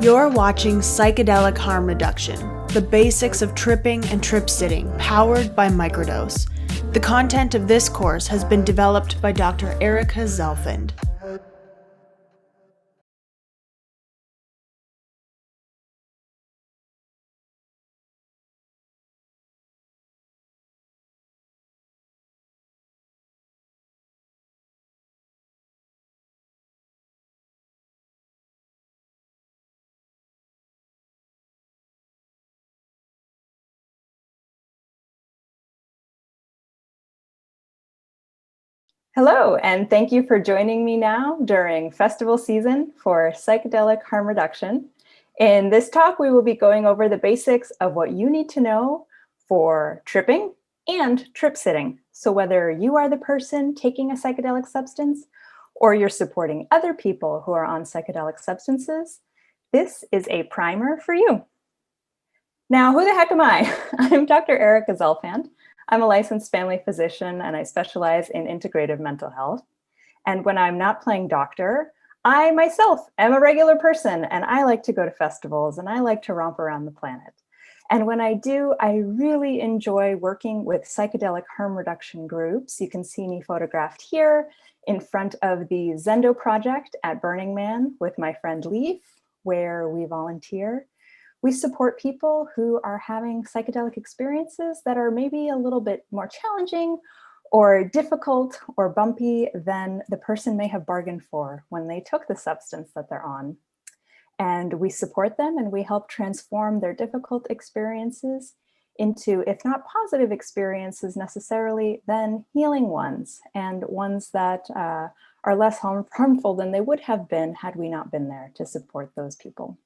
You're watching Psychedelic Harm Reduction, the basics of tripping and trip sitting, powered by Microdose. The content of this course has been developed by Dr. Erica Zelfand. Hello, and thank you for joining me now during festival season for Psychedelic Harm Reduction. In this talk, we will be going over the basics of what you need to know for tripping and trip sitting. So whether you are the person taking a psychedelic substance or you're supporting other people who are on psychedelic substances, this is a primer for you. Now, who the heck am I? I'm Dr. Erica Zelfand. I'm a licensed family physician and I specialize in integrative mental health. And when I'm not playing doctor, I myself am a regular person and I like to go to festivals and I like to romp around the planet. And when I do, I really enjoy working with psychedelic harm reduction groups. You can see me photographed here in front of the Zendo project at Burning Man with my friend Leaf, where we volunteer. We support people who are having psychedelic experiences that are maybe a little bit more challenging or difficult or bumpy than the person may have bargained for when they took the substance that they're on. And we support them and we help transform their difficult experiences into, if not positive experiences necessarily, then healing ones and ones that are less harmful than they would have been had we not been there to support those people.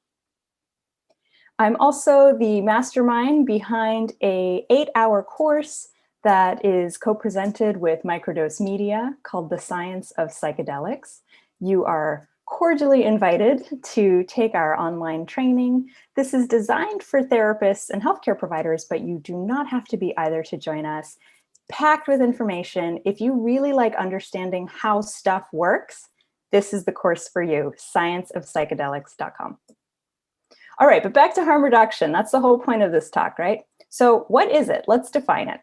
I'm also the mastermind behind an 8-hour course that is co-presented with Microdose Media called The Science of Psychedelics. You are cordially invited to take our online training. This is designed for therapists and healthcare providers, but you do not have to be either to join us. Packed with information. If you really like understanding how stuff works, this is the course for you, scienceofpsychedelics.com. All right, but back to harm reduction. That's the whole point of this talk, right? So what is it? Let's define it.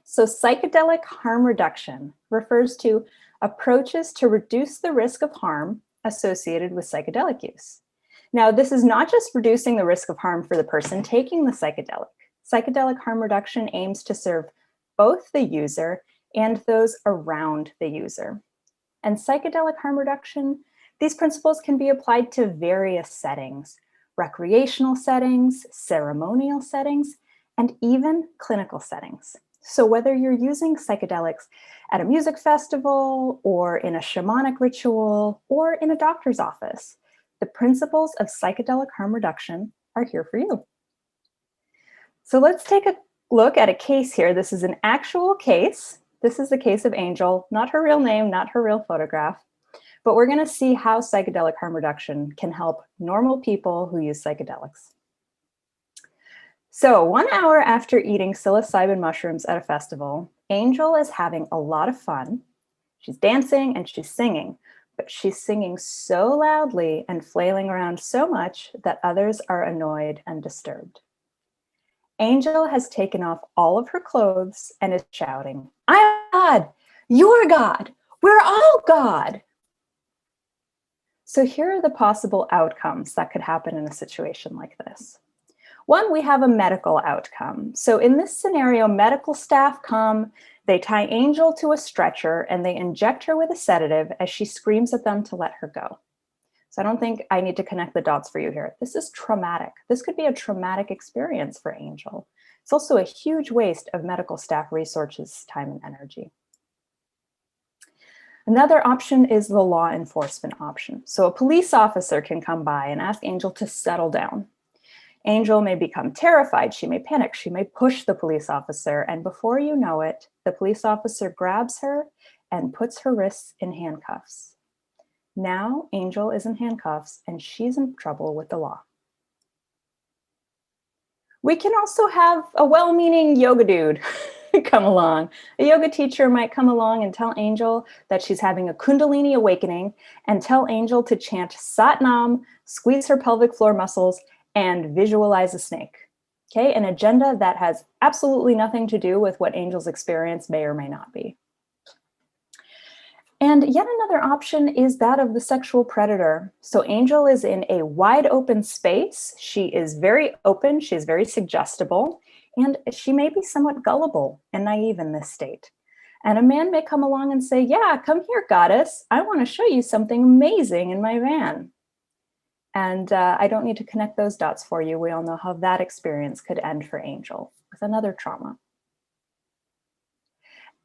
So psychedelic harm reduction refers to approaches to reduce the risk of harm associated with psychedelic use. Now, this is not just reducing the risk of harm for the person taking the psychedelic. Psychedelic harm reduction aims to serve both the user and those around the user. And psychedelic harm reduction, these principles can be applied to various settings: recreational settings, ceremonial settings, and even clinical settings. So whether you're using psychedelics at a music festival or in a shamanic ritual or in a doctor's office, the principles of psychedelic harm reduction are here for you. So let's take a look at a case here. This is an actual case. This is the case of Angel, not her real name, not her real photograph. But we're going to see how psychedelic harm reduction can help normal people who use psychedelics. So 1 hour after eating psilocybin mushrooms at a festival, Angel is having a lot of fun. She's dancing and she's singing, but she's singing so loudly and flailing around so much that others are annoyed and disturbed. Angel has taken off all of her clothes and is shouting, "I'm God! You're God! We're all God!" So here are the possible outcomes that could happen in a situation like this. One, we have a medical outcome. So in this scenario, medical staff come, they tie Angel to a stretcher and they inject her with a sedative as she screams at them to let her go. So I don't think I need to connect the dots for you here. This is traumatic. This could be a traumatic experience for Angel. It's also a huge waste of medical staff resources, time, and energy. Another option is the law enforcement option. So a police officer can come by and ask Angel to settle down. Angel may become terrified, she may panic, she may push the police officer, and before you know it, the police officer grabs her and puts her wrists in handcuffs. Now Angel is in handcuffs and she's in trouble with the law. We can also have a well-meaning yoga dude come along. A yoga teacher might come along and tell Angel that she's having a Kundalini awakening and tell Angel to chant Sat Nam, squeeze her pelvic floor muscles, and visualize a snake. Okay, an agenda that has absolutely nothing to do with what Angel's experience may or may not be. And yet another option is that of the sexual predator. So Angel is in a wide open space. She is very open, she is very suggestible, and she may be somewhat gullible and naive in this state. And a man may come along and say, yeah, come here, goddess. I want to show you something amazing in my van. And I don't need to connect those dots for you. We all know how that experience could end for Angel with another trauma.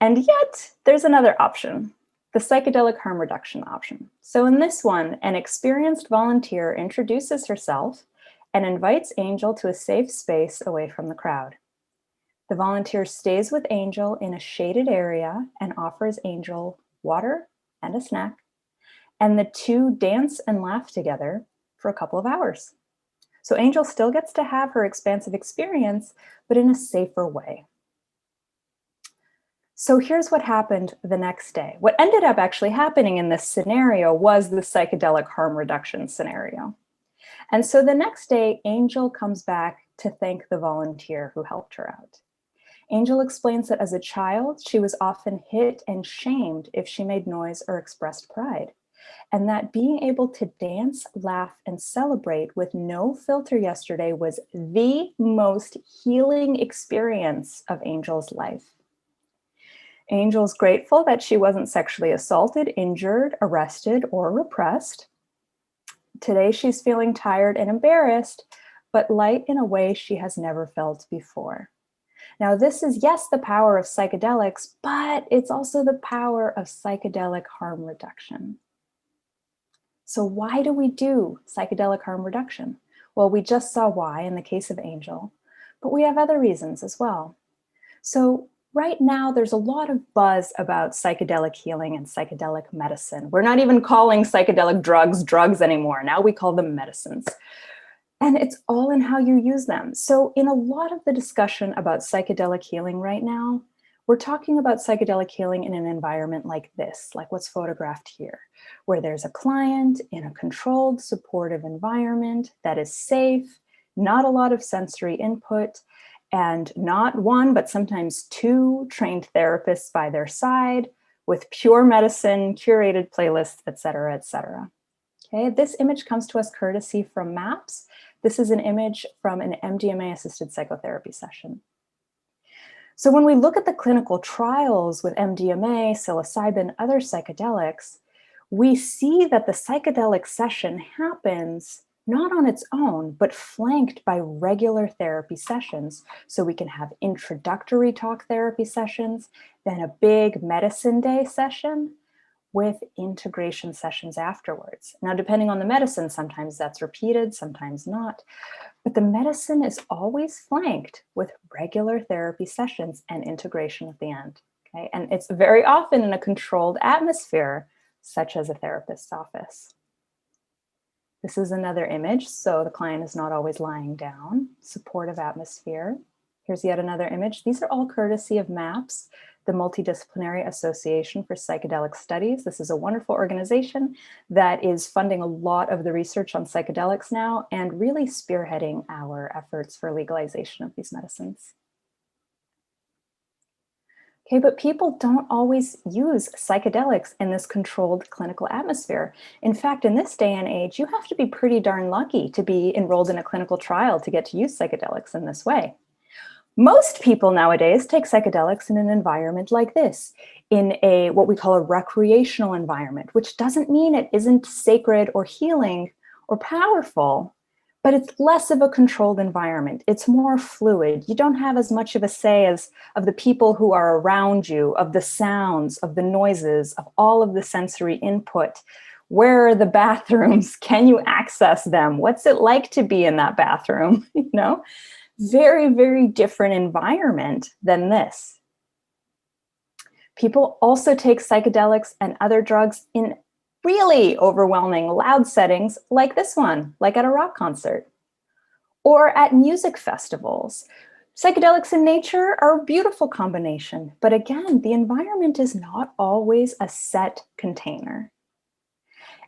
And yet there's another option, the psychedelic harm reduction option. So in this one, an experienced volunteer introduces herself and invites Angel to a safe space away from the crowd. The volunteer stays with Angel in a shaded area and offers Angel water and a snack, and the two dance and laugh together for a couple of hours. So Angel still gets to have her expansive experience, but in a safer way. So here's what happened the next day. What ended up actually happening in this scenario was the psychedelic harm reduction scenario. And so the next day, Angel comes back to thank the volunteer who helped her out. Angel explains that as a child, she was often hit and shamed if she made noise or expressed pride. And that being able to dance, laugh, and celebrate with no filter yesterday was the most healing experience of Angel's life. Angel's grateful that she wasn't sexually assaulted, injured, arrested, or repressed. Today, she's feeling tired and embarrassed, but light in a way she has never felt before. Now, this is, yes, the power of psychedelics, but it's also the power of psychedelic harm reduction. So why do we do psychedelic harm reduction? Well, we just saw why in the case of Angel, but we have other reasons as well. So right now, there's a lot of buzz about psychedelic healing and psychedelic medicine. We're not even calling psychedelic drugs anymore. Now we call them medicines. And it's all in how you use them. So in a lot of the discussion about psychedelic healing right now, we're talking about psychedelic healing in an environment like this, like what's photographed here, where there's a client in a controlled, supportive environment that is safe, not a lot of sensory input, and not one, but sometimes two trained therapists by their side with pure medicine, curated playlists, et cetera, et cetera. Okay, this image comes to us courtesy from MAPS. This is an image from an MDMA-assisted psychotherapy session. So when we look at the clinical trials with MDMA, psilocybin, other psychedelics, we see that the psychedelic session happens not on its own, but flanked by regular therapy sessions. So we can have introductory talk therapy sessions, then a big medicine day session with integration sessions afterwards. Now, depending on the medicine, sometimes that's repeated, sometimes not. But the medicine is always flanked with regular therapy sessions and integration at the end. Okay? And it's very often in a controlled atmosphere, such as a therapist's office. This is another image. So the client is not always lying down, supportive atmosphere. Here's yet another image. These are all courtesy of MAPS, the Multidisciplinary Association for Psychedelic Studies. This is a wonderful organization that is funding a lot of the research on psychedelics now and really spearheading our efforts for legalization of these medicines. Okay, but people don't always use psychedelics in this controlled clinical atmosphere. In fact, in this day and age, you have to be pretty darn lucky to be enrolled in a clinical trial to get to use psychedelics in this way. Most people nowadays take psychedelics in an environment like this, in a what we call a recreational environment, which doesn't mean it isn't sacred or healing or powerful, but it's less of a controlled environment. It's more fluid. You don't have as much of a say as of the people who are around you, of the sounds, of the noises, of all of the sensory input. Where are the bathrooms? Can you access them? What's it like to be in that bathroom? You know? Very, very different environment than this. People also take psychedelics and other drugs in really overwhelming, loud settings like this one, like at a rock concert or at music festivals. Psychedelics in nature are a beautiful combination, but again, the environment is not always a set container.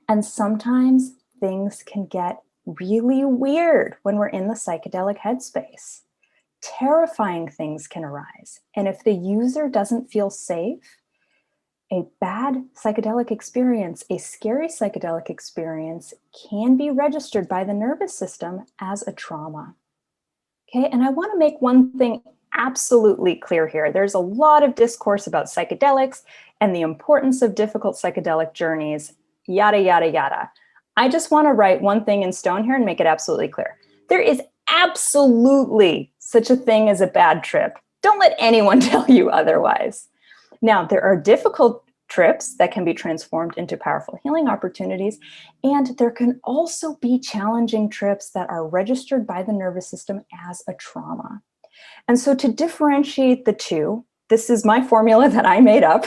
And sometimes things can get really weird when we're in the psychedelic headspace. Terrifying things can arise. And if the user doesn't feel safe, a bad psychedelic experience, a scary psychedelic experience, can be registered by the nervous system as a trauma. Okay, and I want to make one thing absolutely clear here. There's a lot of discourse about psychedelics and the importance of difficult psychedelic journeys, yada, yada, yada. I just want to write one thing in stone here and make it absolutely clear. There is absolutely such a thing as a bad trip. Don't let anyone tell you otherwise. Now, there are difficult trips that can be transformed into powerful healing opportunities, and there can also be challenging trips that are registered by the nervous system as a trauma. And so to differentiate the two, this is my formula that I made up.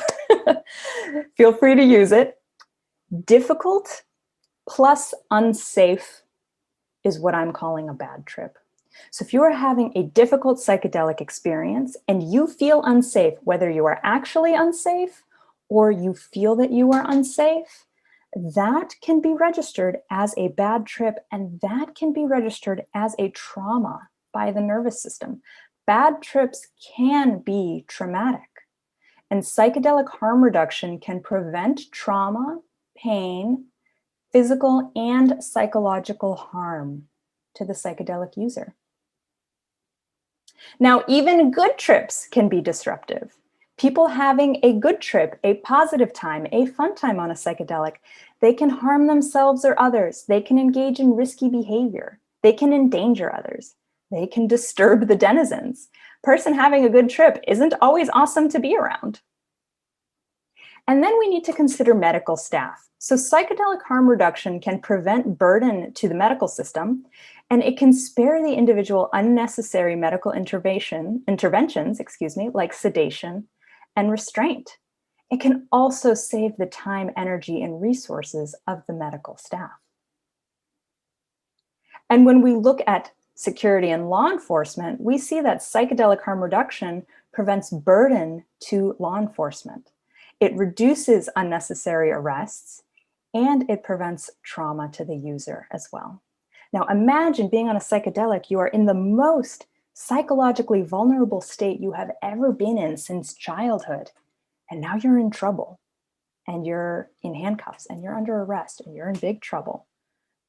Feel free to use it. Difficult plus unsafe is what I'm calling a bad trip. So if you are having a difficult psychedelic experience and you feel unsafe, whether you are actually unsafe or you feel that you are unsafe, that can be registered as a bad trip, and that can be registered as a trauma by the nervous system. Bad trips can be traumatic, and psychedelic harm reduction can prevent trauma, pain, physical and psychological harm to the psychedelic user. Now, even good trips can be disruptive. People having a good trip, a positive time, a fun time on a psychedelic, they can harm themselves or others. They can engage in risky behavior. They can endanger others. They can disturb the denizens. Person having a good trip isn't always awesome to be around. And then we need to consider medical staff. So psychedelic harm reduction can prevent burden to the medical system, and it can spare the individual unnecessary medical interventions, like sedation and restraint. It can also save the time, energy, and resources of the medical staff. And when we look at security and law enforcement, we see that psychedelic harm reduction prevents burden to law enforcement. It reduces unnecessary arrests, and it prevents trauma to the user as well. Now imagine being on a psychedelic, you are in the most psychologically vulnerable state you have ever been in since childhood, and now you're in trouble, and you're in handcuffs, and you're under arrest, and you're in big trouble,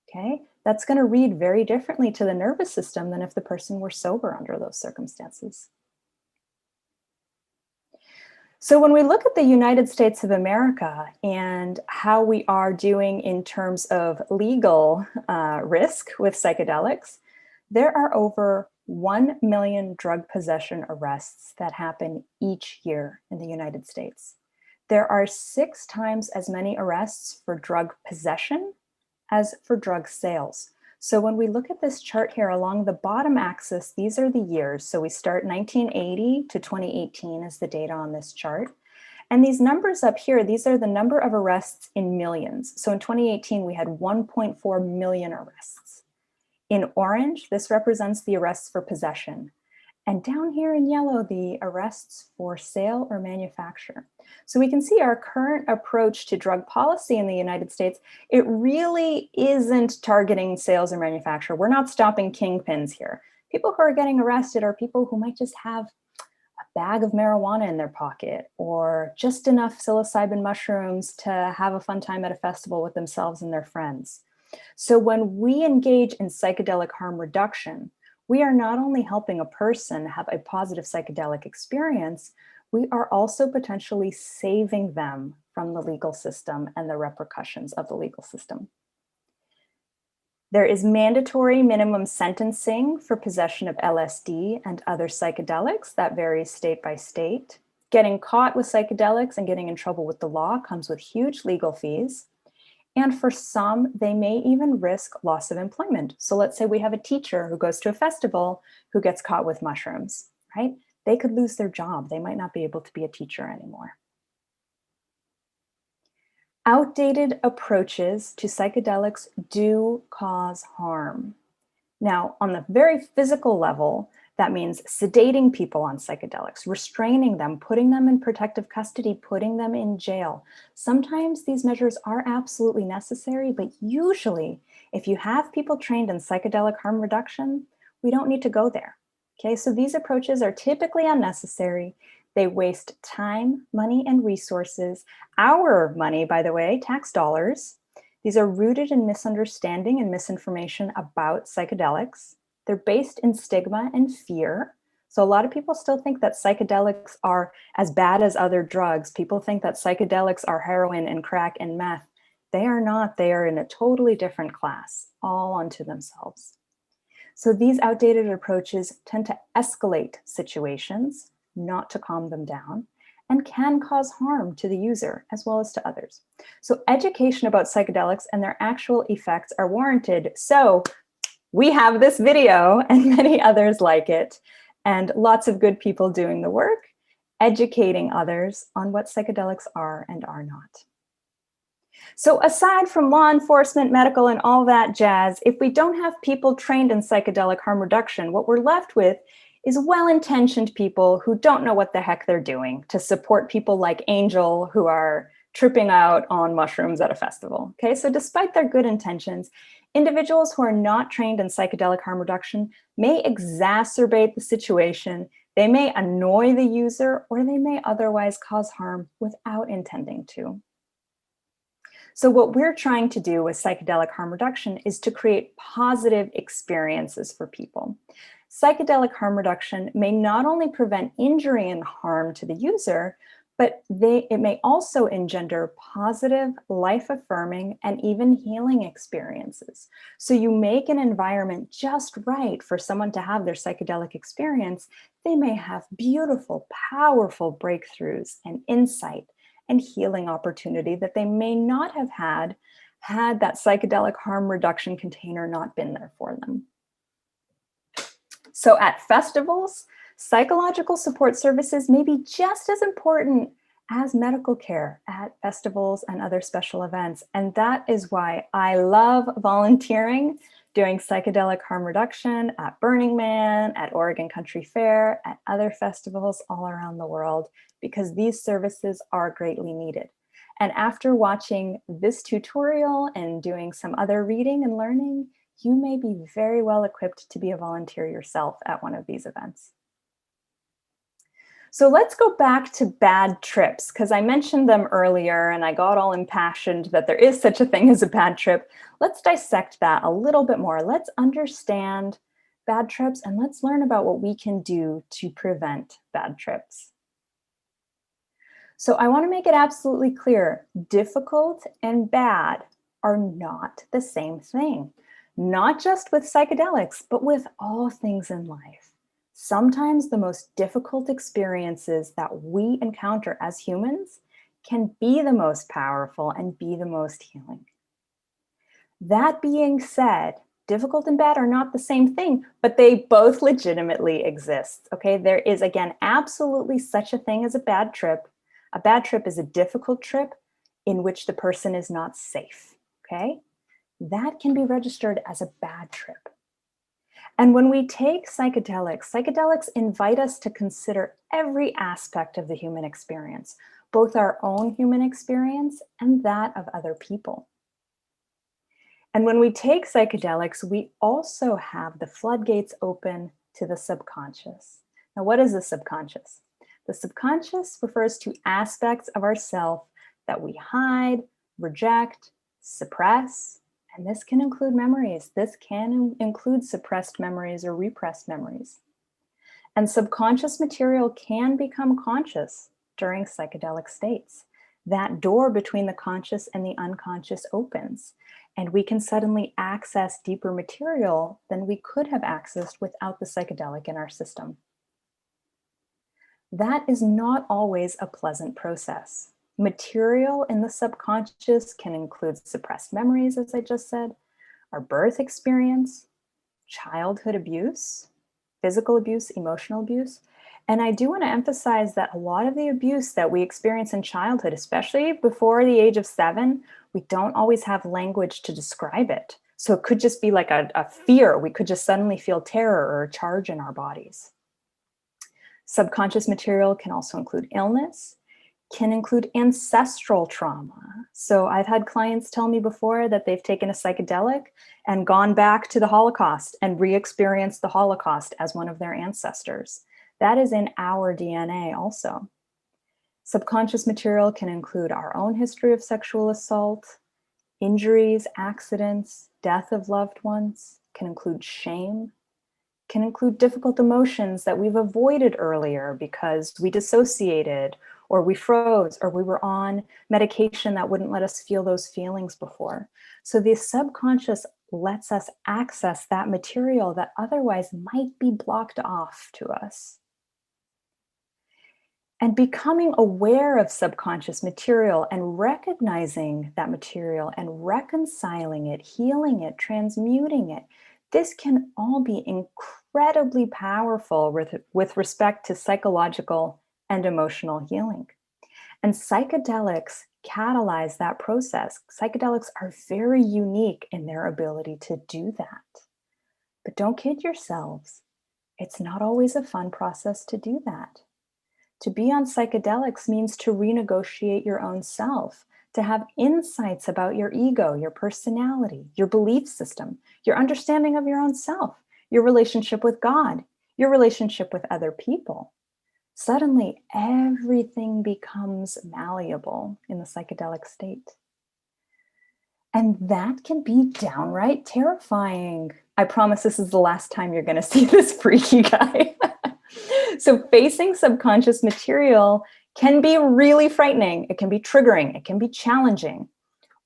okay? That's gonna read very differently to the nervous system than if the person were sober under those circumstances. So when we look at the United States of America and how we are doing in terms of legal risk with psychedelics, there are over 1 million drug possession arrests that happen each year in the United States. There are 6 times as many arrests for drug possession as for drug sales. So when we look at this chart here along the bottom axis, these are the years. So we start 1980 to 2018 is the data on this chart. And these numbers up here, these are the number of arrests in millions. So in 2018, we had 1.4 million arrests. In orange, this represents the arrests for possession. And down here in yellow, the arrests for sale or manufacture. So we can see our current approach to drug policy in the United States, it really isn't targeting sales or manufacture. We're not stopping kingpins here. People who are getting arrested are people who might just have a bag of marijuana in their pocket or just enough psilocybin mushrooms to have a fun time at a festival with themselves and their friends. So when we engage in psychedelic harm reduction, we are not only helping a person have a positive psychedelic experience, we are also potentially saving them from the legal system and the repercussions of the legal system. There is mandatory minimum sentencing for possession of LSD and other psychedelics that varies state by state. Getting caught with psychedelics and getting in trouble with the law comes with huge legal fees. And for some, they may even risk loss of employment. So let's say we have a teacher who goes to a festival who gets caught with mushrooms, right? They could lose their job. They might not be able to be a teacher anymore. Outdated approaches to psychedelics do cause harm. Now, on the very physical level, That means sedating people on psychedelics, restraining them, putting them in protective custody, putting them in jail. Sometimes these measures are absolutely necessary, but usually if you have people trained in psychedelic harm reduction, we don't need to go there. Okay, so these approaches are typically unnecessary. They waste time, money, and resources. Our money, by the way, tax dollars. These are rooted in misunderstanding and misinformation about psychedelics. They're based in stigma and fear. So a lot of people still think that psychedelics are as bad as other drugs. People think that psychedelics are heroin and crack and meth. They are not. They are in a totally different class, all unto themselves. So these outdated approaches tend to escalate situations, not to calm them down, and can cause harm to the user as well as to others. So education about psychedelics and their actual effects are warranted. So we have this video and many others like it, and lots of good people doing the work, educating others on what psychedelics are and are not. So aside from law enforcement, medical, and all that jazz, if we don't have people trained in psychedelic harm reduction, what we're left with is well-intentioned people who don't know what the heck they're doing to support people like Angel who are tripping out on mushrooms at a festival. Okay, so despite their good intentions, individuals who are not trained in psychedelic harm reduction may exacerbate the situation, they may annoy the user, or they may otherwise cause harm without intending to. So what we're trying to do with psychedelic harm reduction is to create positive experiences for people. Psychedelic harm reduction may not only prevent injury and harm to the user, but it may also engender positive, life-affirming, and even healing experiences. So you make an environment just right for someone to have their psychedelic experience, they may have beautiful, powerful breakthroughs and insight and healing opportunity that they may not have had that psychedelic harm reduction container not been there for them. So at festivals, psychological support services may be just as important as medical care at festivals and other special events. And that is why I love volunteering, doing psychedelic harm reduction at Burning Man, at Oregon Country Fair, at other festivals all around the world, because these services are greatly needed. And after watching this tutorial and doing some other reading and learning, you may be very well equipped to be a volunteer yourself at one of these events. So let's go back to bad trips, because I mentioned them earlier and I got all impassioned that there is such a thing as a bad trip. Let's dissect that a little bit more. Let's understand bad trips and let's learn about what we can do to prevent bad trips. So I want to make it absolutely clear, difficult and bad are not the same thing. Not just with psychedelics, but with all things in life. Sometimes the most difficult experiences that we encounter as humans can be the most powerful and be the most healing. That being said, difficult and bad are not the same thing, but they both legitimately exist. Okay, there is, again, absolutely such a thing as a bad trip. A bad trip is a difficult trip in which the person is not safe. Okay, that can be registered as a bad trip. And when we take psychedelics, psychedelics invite us to consider every aspect of the human experience, both our own human experience and that of other people. And when we take psychedelics, we also have the floodgates open to the subconscious. Now, what is the subconscious? The subconscious refers to aspects of ourself that we hide, reject, suppress, and this can include memories. This can include suppressed memories or repressed memories. And subconscious material can become conscious during psychedelic states. That door between the conscious and the unconscious opens, and we can suddenly access deeper material than we could have accessed without the psychedelic in our system. That is not always a pleasant process. Material in the subconscious can include suppressed memories, as I just said, our birth experience, childhood abuse, physical abuse, emotional abuse. And I do want to emphasize that a lot of the abuse that we experience in childhood, especially before the age of 7, we don't always have language to describe it. So it could just be like a fear. We could just suddenly feel terror or a charge in our bodies. Subconscious material can also include illness, can include ancestral trauma. So I've had clients tell me before that they've taken a psychedelic and gone back to the Holocaust and re-experienced the Holocaust as one of their ancestors. That is in our DNA also. Subconscious material can include our own history of sexual assault, injuries, accidents, death of loved ones, can include shame, can include difficult emotions that we've avoided earlier because we dissociated or we froze or we were on medication that wouldn't let us feel those feelings before. So the subconscious lets us access that material that otherwise might be blocked off to us. And becoming aware of subconscious material and recognizing that material and reconciling it, healing it, transmuting it, this can all be incredibly powerful with respect to psychological and emotional healing. And psychedelics catalyze that process. Psychedelics are very unique in their ability to do that. But don't kid yourselves. It's not always a fun process to do that. To be on psychedelics means to renegotiate your own self, to have insights about your ego, your personality, your belief system, your understanding of your own self, your relationship with God, your relationship with other people. Suddenly, everything becomes malleable in the psychedelic state. And that can be downright terrifying. I promise this is the last time you're going to see this freaky guy. So facing subconscious material can be really frightening. It can be triggering. It can be challenging.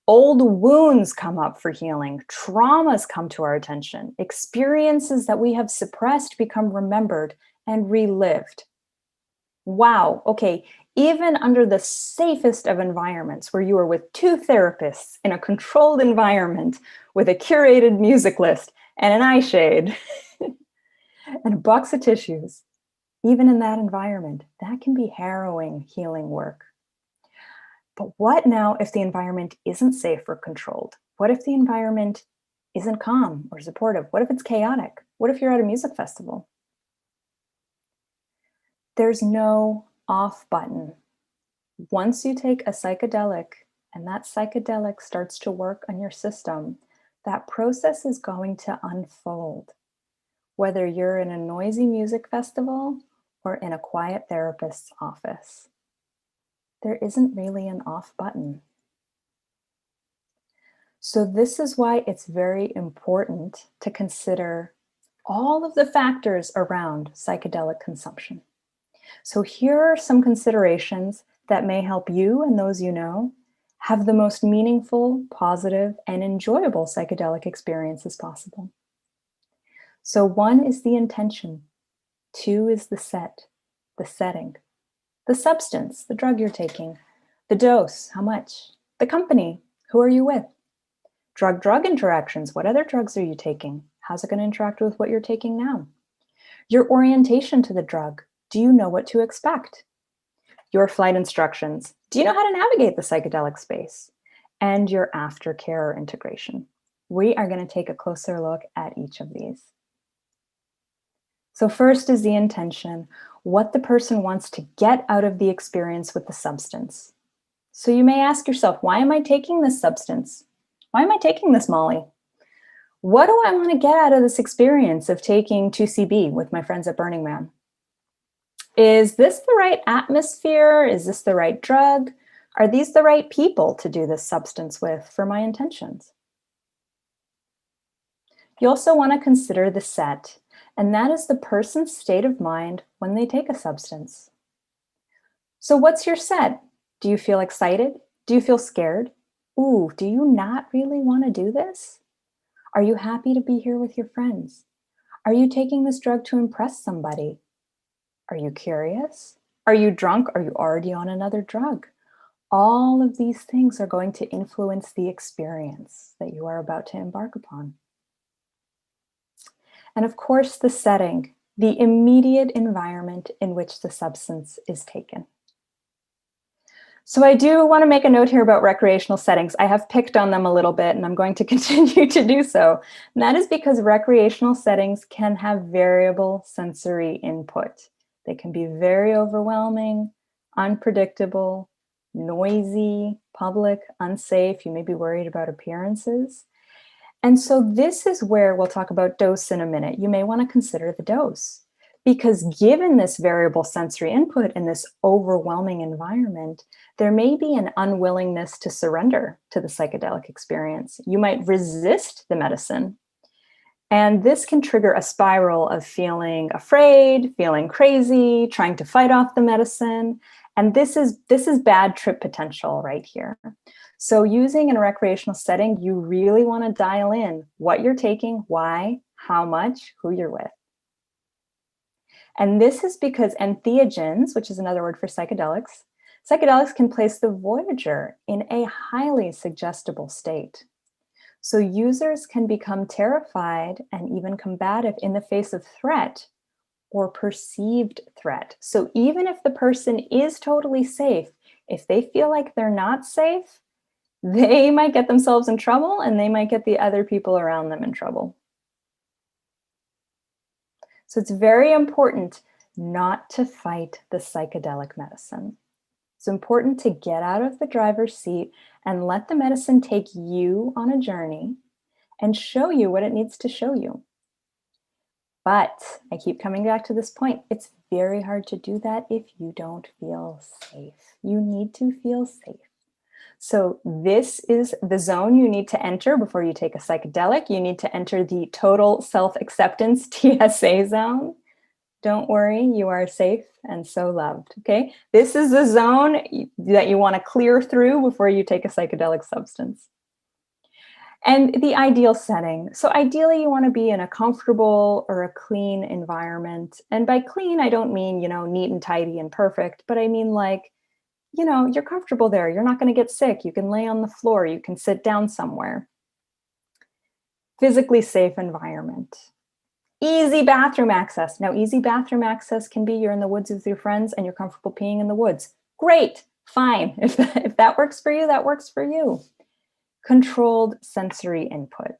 Old wounds come up for healing. Traumas come to our attention. Experiences that we have suppressed become remembered and relived. Wow. Okay. Even under the safest of environments where you are with two therapists in a controlled environment with a curated music list and an eye shade and a box of tissues, even in that environment, that can be harrowing healing work. But what now if the environment isn't safe or controlled? What if the environment isn't calm or supportive? What if it's chaotic? What if you're at a music festival? There's no off button. Once you take a psychedelic and that psychedelic starts to work on your system, that process is going to unfold. Whether you're in a noisy music festival or in a quiet therapist's office, there isn't really an off button. So this is why it's very important to consider all of the factors around psychedelic consumption. So here are some considerations that may help you and those you know have the most meaningful, positive, and enjoyable psychedelic experiences possible. So 1 is the intention, 2 is the setting, the substance, the drug you're taking, the dose, how much, the company, who are you with, drug-drug interactions, what other drugs are you taking, how's it going to interact with what you're taking now, your orientation to the drug, do you know what to expect, your flight instructions, do you know how to navigate the psychedelic space, and your aftercare integration. We are going to take a closer look at each of these. So first is the intention, what the person wants to get out of the experience with the substance. So you may ask yourself, why am I taking this substance? Why am I taking this Molly? What do I want to get out of this experience of taking 2CB with my friends at Burning Man? Is this the right atmosphere? Is this the right drug? Are these the right people to do this substance with for my intentions? You also want to consider the set, and that is the person's state of mind when they take a substance. So what's your set? Do you feel excited? Do you feel scared? Ooh, do you not really want to do this? Are you happy to be here with your friends? Are you taking this drug to impress somebody? Are you curious? Are you drunk? Are you already on another drug? All of these things are going to influence the experience that you are about to embark upon. And of course, the setting, the immediate environment in which the substance is taken. So I do want to make a note here about recreational settings. I have picked on them a little bit, and I'm going to continue to do so. And that is because recreational settings can have variable sensory input. They can be very overwhelming, unpredictable, noisy, public, unsafe. You may be worried about appearances. And so this is where we'll talk about dose in a minute. You may want to consider the dose, because given this variable sensory input in this overwhelming environment, there may be an unwillingness to surrender to the psychedelic experience. You might resist the medicine. And this can trigger a spiral of feeling afraid, feeling crazy, trying to fight off the medicine. And this is bad trip potential right here. So using in a recreational setting, you really want to dial in what you're taking, why, how much, who you're with. And this is because entheogens, which is another word for psychedelics can place the voyager in a highly suggestible state. So users can become terrified and even combative in the face of threat or perceived threat. So even if the person is totally safe, if they feel like they're not safe, they might get themselves in trouble and they might get the other people around them in trouble. So it's very important not to fight the psychedelic medicine. It's important to get out of the driver's seat and let the medicine take you on a journey and show you what it needs to show you. But I keep coming back to this point. It's very hard to do that if you don't feel safe. You need to feel safe. So this is the zone you need to enter before you take a psychedelic. You need to enter the total self-acceptance TSA zone. Don't worry, you are safe and so loved, okay? This is the zone that you want to clear through before you take a psychedelic substance. And the ideal setting. So ideally you want to be in a comfortable or a clean environment. And by clean, I don't mean, neat and tidy and perfect, but I mean like, you're comfortable there. You're not going to get sick. You can lay on the floor. You can sit down somewhere. Physically safe environment. Easy bathroom access. Now, easy bathroom access can be you're in the woods with your friends and you're comfortable peeing in the woods. Great, fine. If that works for you, that works for you. Controlled sensory input.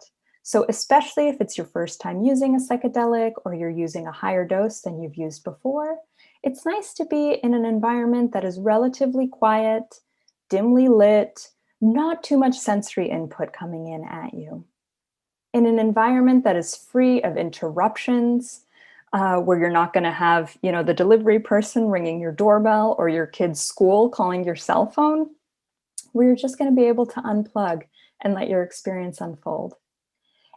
So especially if it's your first time using a psychedelic or you're using a higher dose than you've used before, it's nice to be in an environment that is relatively quiet, dimly lit, not too much sensory input coming in at you. In an environment that is free of interruptions, where you're not going to have, the delivery person ringing your doorbell or your kid's school calling your cell phone, where you're just going to be able to unplug and let your experience unfold.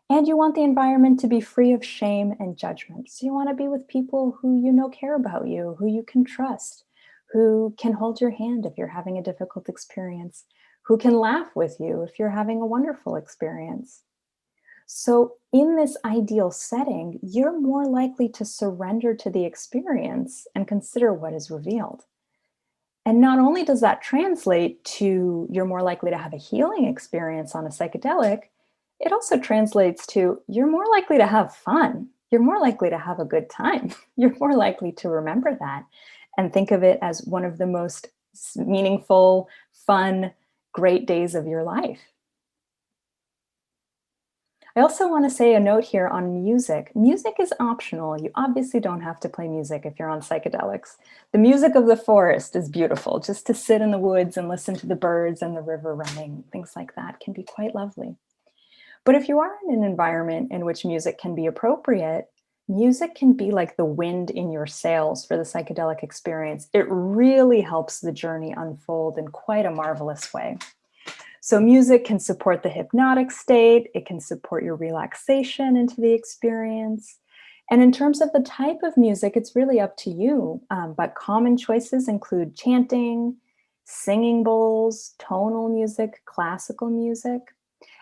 And you want the environment to be free of shame and judgment. So you want to be with people who care about you, who you can trust, who can hold your hand if you're having a difficult experience, who can laugh with you if you're having a wonderful experience. So in this ideal setting, you're more likely to surrender to the experience and consider what is revealed. And not only does that translate to you're more likely to have a healing experience on a psychedelic, it also translates to you're more likely to have fun. You're more likely to have a good time. You're more likely to remember that and think of it as one of the most meaningful, fun, great days of your life. I also want to say a note here on music. Music is optional. You obviously don't have to play music if you're on psychedelics. The music of the forest is beautiful. Just to sit in the woods and listen to the birds and the river running, things like that can be quite lovely. But if you are in an environment in which music can be appropriate, music can be like the wind in your sails for the psychedelic experience. It really helps the journey unfold in quite a marvelous way. So music can support the hypnotic state. It can support your relaxation into the experience. And in terms of the type of music, it's really up to you. But common choices include chanting, singing bowls, tonal music, classical music.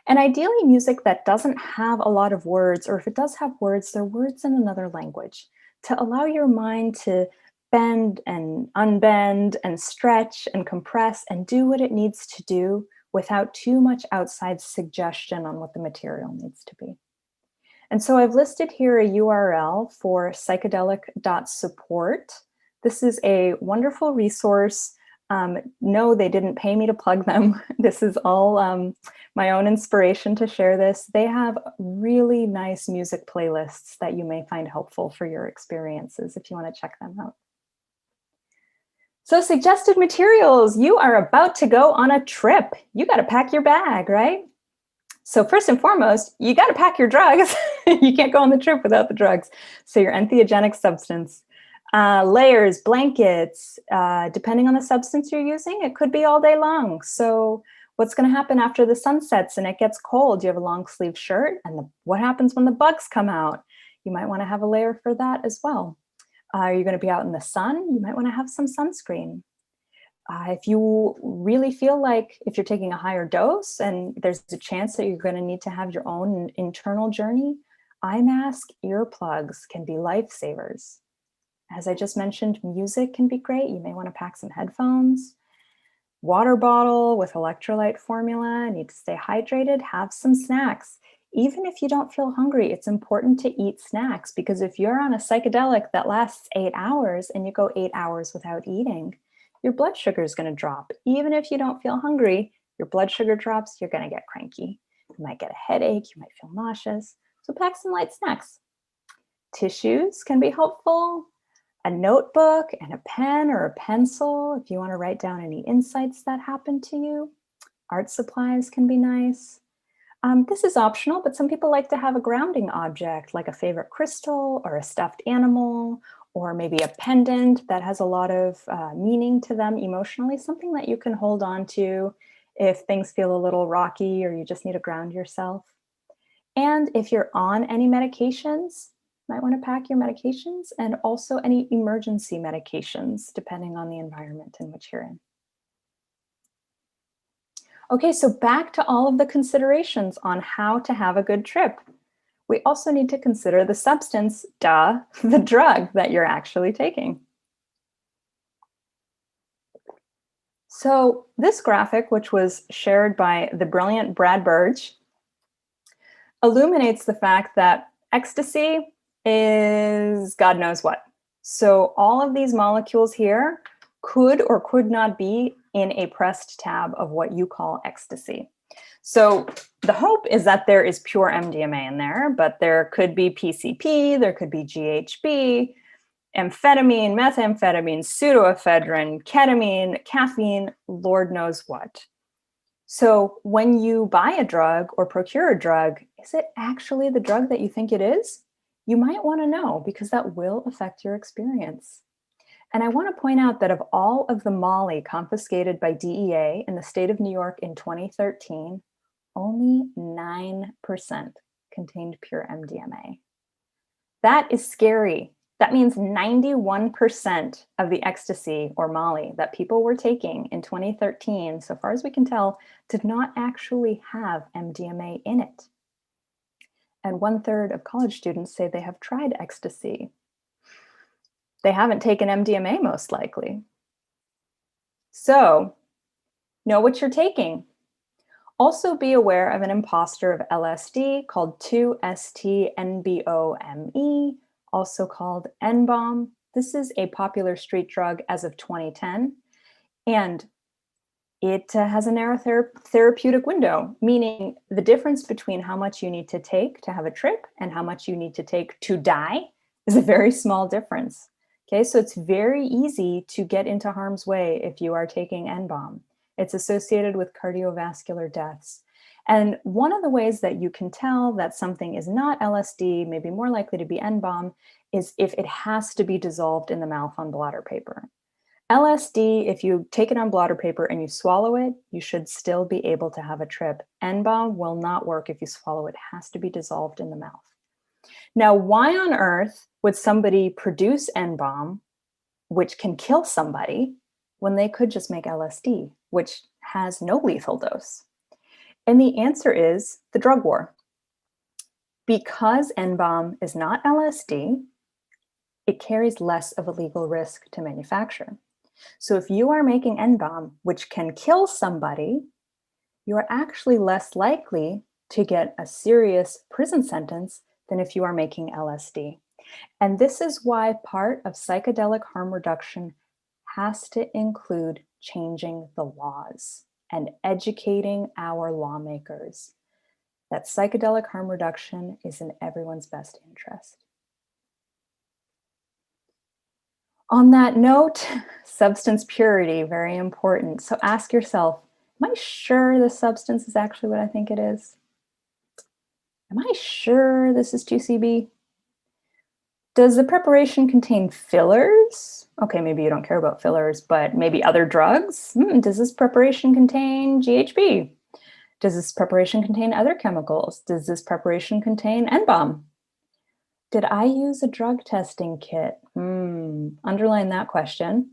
And ideally music that doesn't have a lot of words, or if it does have words, they're words in another language, to allow your mind to bend and unbend and stretch and compress and do what it needs to do without too much outside suggestion on what the material needs to be. And so I've listed here a URL for psychedelic.support. This is a wonderful resource. No, they didn't pay me to plug them. This is all my own inspiration to share this. They have really nice music playlists that you may find helpful for your experiences if you want to check them out. So suggested materials, you are about to go on a trip. You got to pack your bag, right? So first and foremost, you got to pack your drugs. You can't go on the trip without the drugs. So your entheogenic substance, layers, blankets, depending on the substance you're using, it could be all day long. So what's going to happen after the sun sets and it gets cold? You have a long sleeve shirt, and what happens when the bugs come out? You might want to have a layer for that as well. Are you going to be out in the sun? You might want to have some sunscreen. If you really feel like if you're taking a higher dose and there's a chance that you're going to need to have your own internal journey, eye mask, earplugs can be lifesavers. As I just mentioned, music can be great. You may want to pack some headphones, water bottle with electrolyte formula. Need to stay hydrated, have some snacks. Even if you don't feel hungry, it's important to eat snacks, because if you're on a psychedelic that lasts 8 hours and you go 8 hours without eating, your blood sugar is going to drop. Even if you don't feel hungry, your blood sugar drops, you're going to get cranky. You might get a headache, you might feel nauseous. So pack some light snacks. Tissues can be helpful. A notebook and a pen or a pencil if you want to write down any insights that happened to you. Art supplies can be nice. This is optional, but some people like to have a grounding object, like a favorite crystal or a stuffed animal, or maybe a pendant that has a lot of meaning to them emotionally, something that you can hold on to if things feel a little rocky or you just need to ground yourself. And if you're on any medications, you might want to pack your medications, and also any emergency medications, depending on the environment in which you're in. Okay, so back to all of the considerations on how to have a good trip. We also need to consider the substance, the drug that you're actually taking. So this graphic, which was shared by the brilliant Brad Burge, illuminates the fact that ecstasy is God knows what. So all of these molecules here could or could not be in a pressed tab of what you call ecstasy. So the hope is that there is pure MDMA in there, but there could be PCP, there could be GHB, amphetamine, methamphetamine, pseudoephedrine, ketamine, caffeine, Lord knows what. So when you buy a drug or procure a drug, is it actually the drug that you think it is? You might want to know, because that will affect your experience. And I want to point out that of all of the Molly confiscated by DEA in the state of New York in 2013, only 9% contained pure MDMA. That is scary. That means 91% of the ecstasy or Molly that people were taking in 2013, so far as we can tell, did not actually have MDMA in it. And 1/3 of college students say they have tried ecstasy. They haven't taken MDMA, most likely. So, know what you're taking. Also be aware of an imposter of LSD called 2-ST-NBOME, also called N-bomb. This is a popular street drug as of 2010, and it has a narrow therapeutic window, meaning the difference between how much you need to take to have a trip and how much you need to take to die is a very small difference. Okay, so it's very easy to get into harm's way if you are taking N-bomb. It's associated with cardiovascular deaths. And one of the ways that you can tell that something is not LSD, maybe more likely to be N-bomb, is if it has to be dissolved in the mouth on blotter paper. LSD, if you take it on blotter paper and you swallow it, you should still be able to have a trip. N-bomb will not work if you swallow it. It has to be dissolved in the mouth. Now, why on earth would somebody produce N-bomb, which can kill somebody, when they could just make LSD, which has no lethal dose? And the answer is the drug war. Because N-bomb is not LSD, it carries less of a legal risk to manufacture. So if you are making N-bomb, which can kill somebody, you are actually less likely to get a serious prison sentence than if you are making LSD. And this is why part of psychedelic harm reduction has to include changing the laws and educating our lawmakers that psychedelic harm reduction is in everyone's best interest. On that note, substance purity, very important. So ask yourself, am I sure this substance is actually what I think it is? Am I sure this is 2CB? Does the preparation contain fillers? Okay, maybe you don't care about fillers, but maybe other drugs? Does this preparation contain GHB? Does this preparation contain other chemicals? Does this preparation contain N-bomb? Did I use a drug testing kit? Underline that question.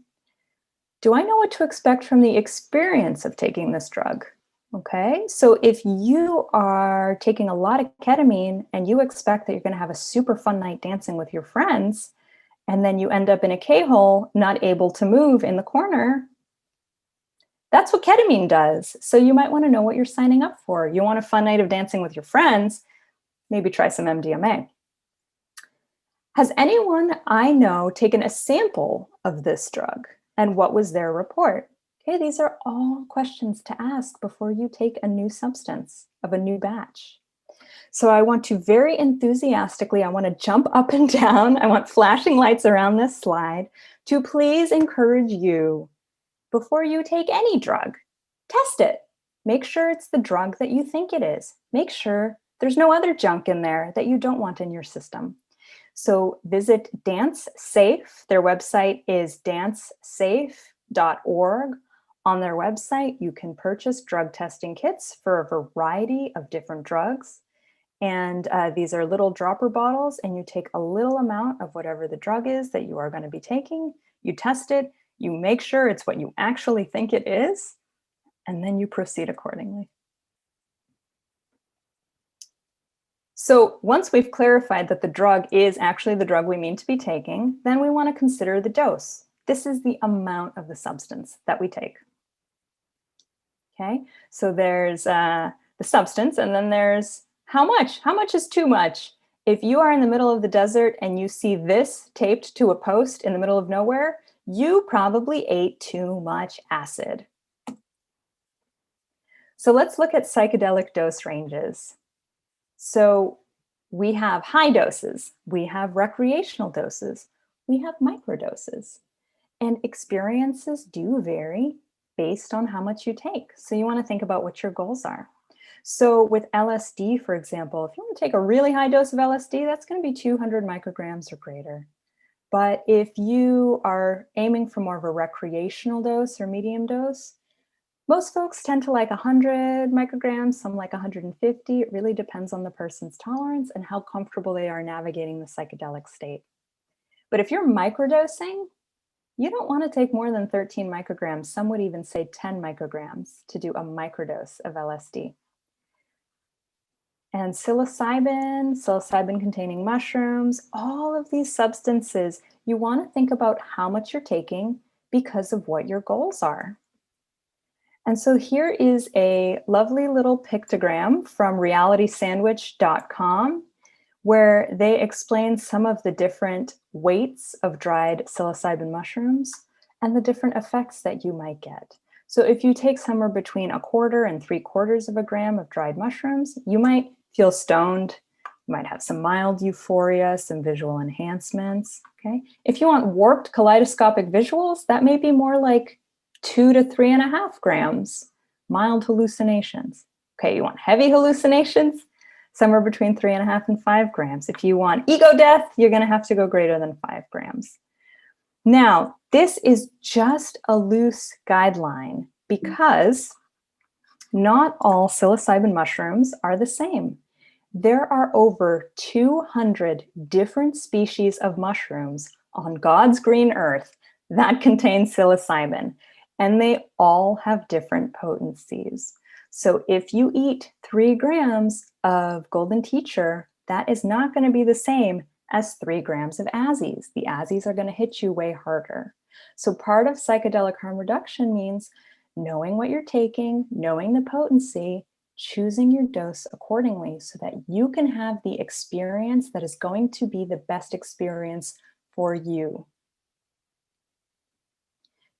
Do I know what to expect from the experience of taking this drug? Okay, so if you are taking a lot of ketamine and you expect that you're going to have a super fun night dancing with your friends, and then you end up in a K-hole, not able to move in the corner, that's what ketamine does. So you might want to know what you're signing up for. You want a fun night of dancing with your friends, maybe try some MDMA. Has anyone I know taken a sample of this drug, and what was their report? Okay, these are all questions to ask before you take a new substance of a new batch. So I want to very enthusiastically, I want to jump up and down. I want flashing lights around this slide to please encourage you, before you take any drug, test it. Make sure it's the drug that you think it is. Make sure there's no other junk in there that you don't want in your system. So visit Dance Safe. Their website is dancesafe.org. On their website, you can purchase drug testing kits for a variety of different drugs. And these are little dropper bottles, and you take a little amount of whatever the drug is that you are going to be taking. You test it, you make sure it's what you actually think it is, and then you proceed accordingly. So once we've clarified that the drug is actually the drug we mean to be taking, then we want to consider the dose. This is the amount of the substance that we take. Okay, so there's the substance, and then there's how much. How much is too much? If you are in the middle of the desert and you see this taped to a post in the middle of nowhere, you probably ate too much acid. So let's look at psychedelic dose ranges. So we have high doses, we have recreational doses, we have microdoses, and experiences do vary based on how much you take. So you want to think about what your goals are. So with LSD, for example, if you want to take a really high dose of LSD, that's going to be 200 micrograms or greater. But if you are aiming for more of a recreational dose or medium dose, most folks tend to like 100 micrograms, some like 150. It really depends on the person's tolerance and how comfortable they are navigating the psychedelic state. But if you're microdosing, you don't want to take more than 13 micrograms. Some would even say 10 micrograms to do a microdose of LSD. And psilocybin containing mushrooms, all of these substances, you want to think about how much you're taking because of what your goals are. And so here is a lovely little pictogram from realitysandwich.com where they explain some of the different weights of dried psilocybin mushrooms and the different effects that you might get. So if you take somewhere between 1/4 and 3/4 of a gram of dried mushrooms, you might feel stoned, you might have some mild euphoria, some visual enhancements, okay? If you want warped kaleidoscopic visuals, that may be more like 2 to 3.5 grams, mild hallucinations. Okay, you want heavy hallucinations? Somewhere between 3.5 and 5 grams. If you want ego death, you're gonna have to go greater than 5 grams. Now, this is just a loose guideline because not all psilocybin mushrooms are the same. There are over 200 different species of mushrooms on God's green earth that contain psilocybin, and they all have different potencies. So if you eat 3 grams of golden teacher, that is not going to be the same as 3 grams of Azzies. The Azzies are going to hit you way harder. So part of psychedelic harm reduction means knowing what you're taking, knowing the potency, choosing your dose accordingly so that you can have the experience that is going to be the best experience for you.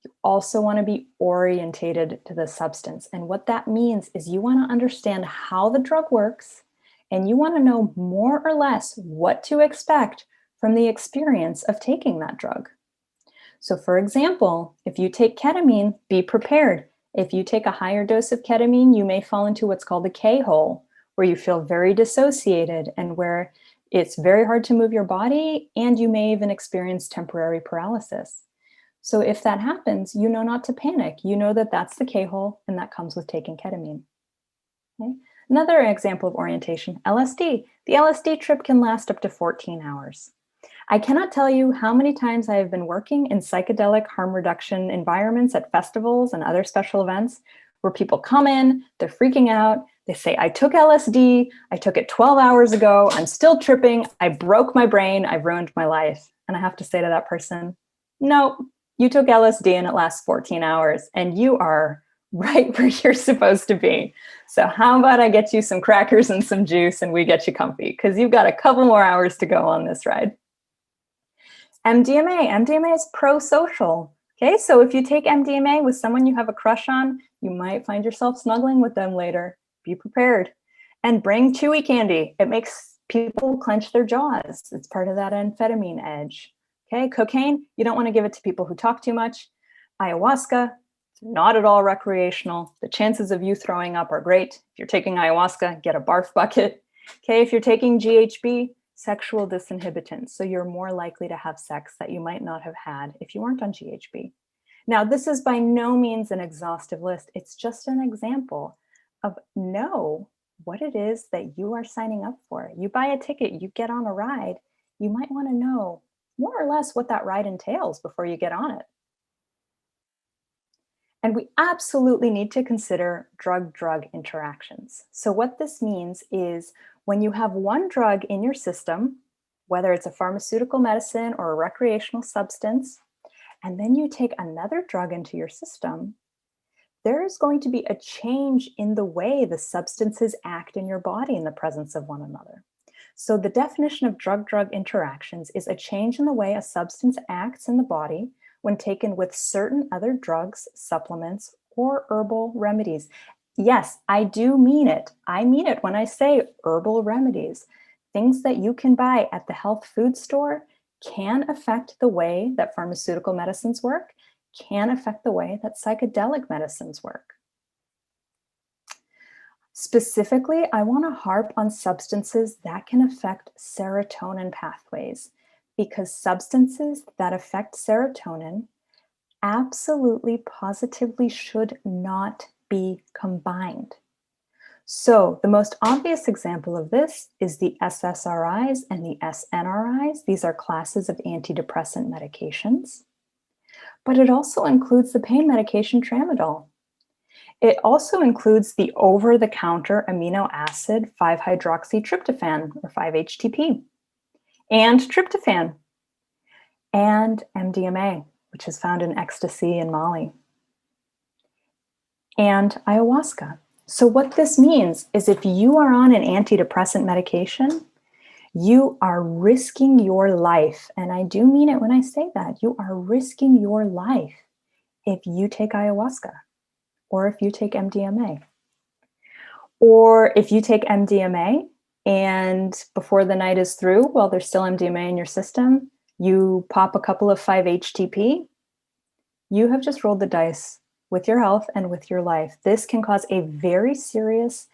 You also want to be orientated to the substance. And what that means is you want to understand how the drug works, and you want to know more or less what to expect from the experience of taking that drug. So for example, if you take ketamine, be prepared. If you take a higher dose of ketamine, you may fall into what's called the K-hole, where you feel very dissociated and where it's very hard to move your body, and you may even experience temporary paralysis. So if that happens, you know not to panic. You know that that's the K-hole, and that comes with taking ketamine. Okay? Another example of orientation, LSD. The LSD trip can last up to 14 hours. I cannot tell you how many times I have been working in psychedelic harm reduction environments at festivals and other special events where people come in, they're freaking out. They say, I took LSD, I took it 12 hours ago, I'm still tripping, I broke my brain, I've ruined my life. And I have to say to that person, no, you took LSD and it lasts 14 hours and you are right where you're supposed to be. So how about I get you some crackers and some juice and we get you comfy, because you've got a couple more hours to go on this ride. MDMA is pro-social. Okay, so if you take MDMA with someone you have a crush on, you might find yourself snuggling with them later. Be prepared. And bring chewy candy. It makes people clench their jaws. It's part of that amphetamine edge. Okay, cocaine, you don't want to give it to people who talk too much. Ayahuasca, it's not at all recreational. The chances of you throwing up are great. If you're taking ayahuasca, get a barf bucket. Okay, if you're taking GHB, sexual disinhibitants. So you're more likely to have sex that you might not have had if you weren't on GHB. Now, this is by no means an exhaustive list. It's just an example of know what it is that you are signing up for. You buy a ticket, you get on a ride, you might want to know more or less what that ride entails before you get on it. And we absolutely need to consider drug-drug interactions. So what this means is when you have one drug in your system, whether it's a pharmaceutical medicine or a recreational substance, and then you take another drug into your system, there is going to be a change in the way the substances act in your body in the presence of one another. So the definition of drug-drug interactions is a change in the way a substance acts in the body when taken with certain other drugs, supplements, or herbal remedies. Yes, I do mean it. I mean it when I say herbal remedies. Things that you can buy at the health food store can affect the way that pharmaceutical medicines work, can affect the way that psychedelic medicines work. Specifically, I want to harp on substances that can affect serotonin pathways, because substances that affect serotonin absolutely, positively should not be combined. So the most obvious example of this is the SSRIs and the SNRIs. These are classes of antidepressant medications, but it also includes the pain medication tramadol. It also includes the over-the-counter amino acid 5-hydroxytryptophan, or 5-HTP, and tryptophan, and MDMA, which is found in ecstasy and Molly, and ayahuasca. So what this means is if you are on an antidepressant medication, you are risking your life. And I do mean it when I say that. You are risking your life if you take ayahuasca or if you take MDMA. Or if you take MDMA and before the night is through, while there's still MDMA in your system, you pop a couple of 5-HTP, you have just rolled the dice with your health and with your life. This can cause a very serious,